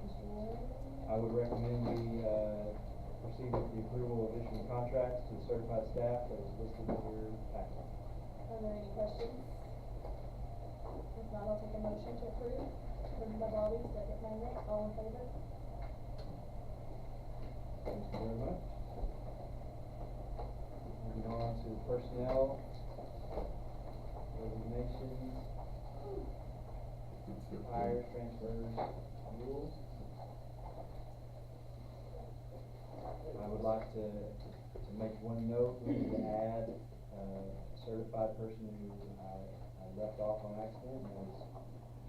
Mr. Ward? I would recommend we, proceed with the approval of issuing contracts to the certified staff that is listed in your packet. Are there any questions? If not, I'll take a motion to approve. Moved by Bobby, second by Nick, all in favor? Thank you very much. Moving on to personnel, resignations, hires, transfers, renewals. I would like to make one note, we need to add a certified person who I left off on accident, and that is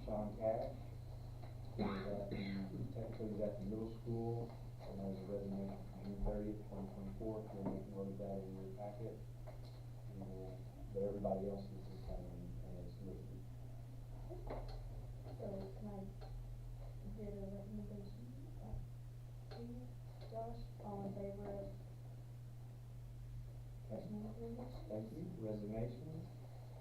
Sean Cash. He was technically he's at the middle school, and there's a resignation from June 30th, 2024. If you'll make note of that in your packet. But everybody else is the same as listed. So can I get a recommendation? Josh, all in favor of personnel resignations? Thank you. Resignations.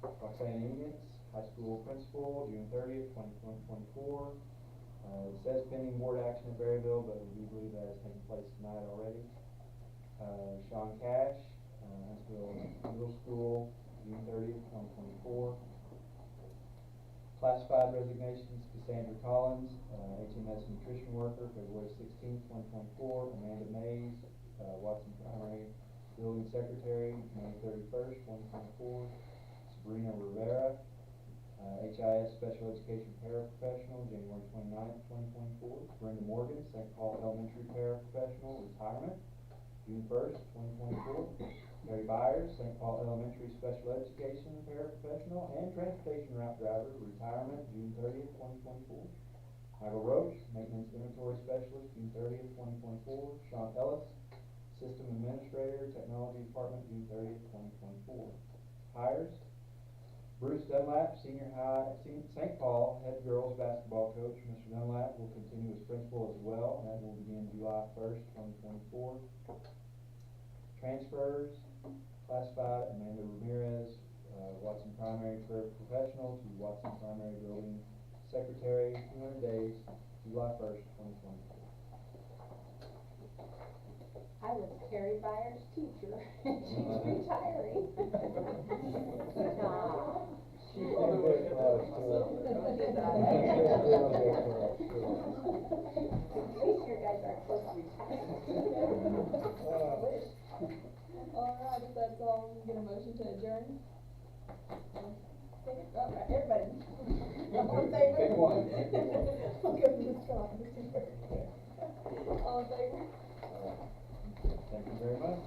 Roxanne Ingetz, high school principal, June 30th, 2024. It says pending board action at Berryville, but we do believe that has taken place tonight already. Sean Cash, Huntsville Middle School, June 30th, 2024. Classified resignations, Cassandra Collins, HMS nutrition worker, February 16th, 2024. Amanda Mays, Watson Primary building secretary, May 31st, 2024. Sabrina Rivera, HIS special education paraprofessional, January 29th, 2024. Brenda Morgan, St. Paul Elementary paraprofessional, retirement, June 1st, 2024. Mary Byers, St. Paul Elementary special education paraprofessional and transportation route driver, retirement, June 30th, 2024. Michael Roach, maintenance inventory specialist, June 30th, 2024. Sean Ellis, system administrator, technology department, June 30th, 2024. Hires: Bruce Dunlap, senior high, St. Paul head girls basketball coach. Mr. Dunlap will continue as principal as well, and that will begin July 1st, 2024. Transfers: classified Amanda Ramirez, Watson Primary Professional to Watson Primary Building Secretary, 200 days, July 1st, 2024. I was Carrie Byers' teacher, and she's retiring. She's been good for us, At least your guys aren't close to retiring. Alright, if that's all, we get a motion to adjourn. Alright, everybody. All in favor? Pick one. I'll give this one. All in favor? Thank you very much.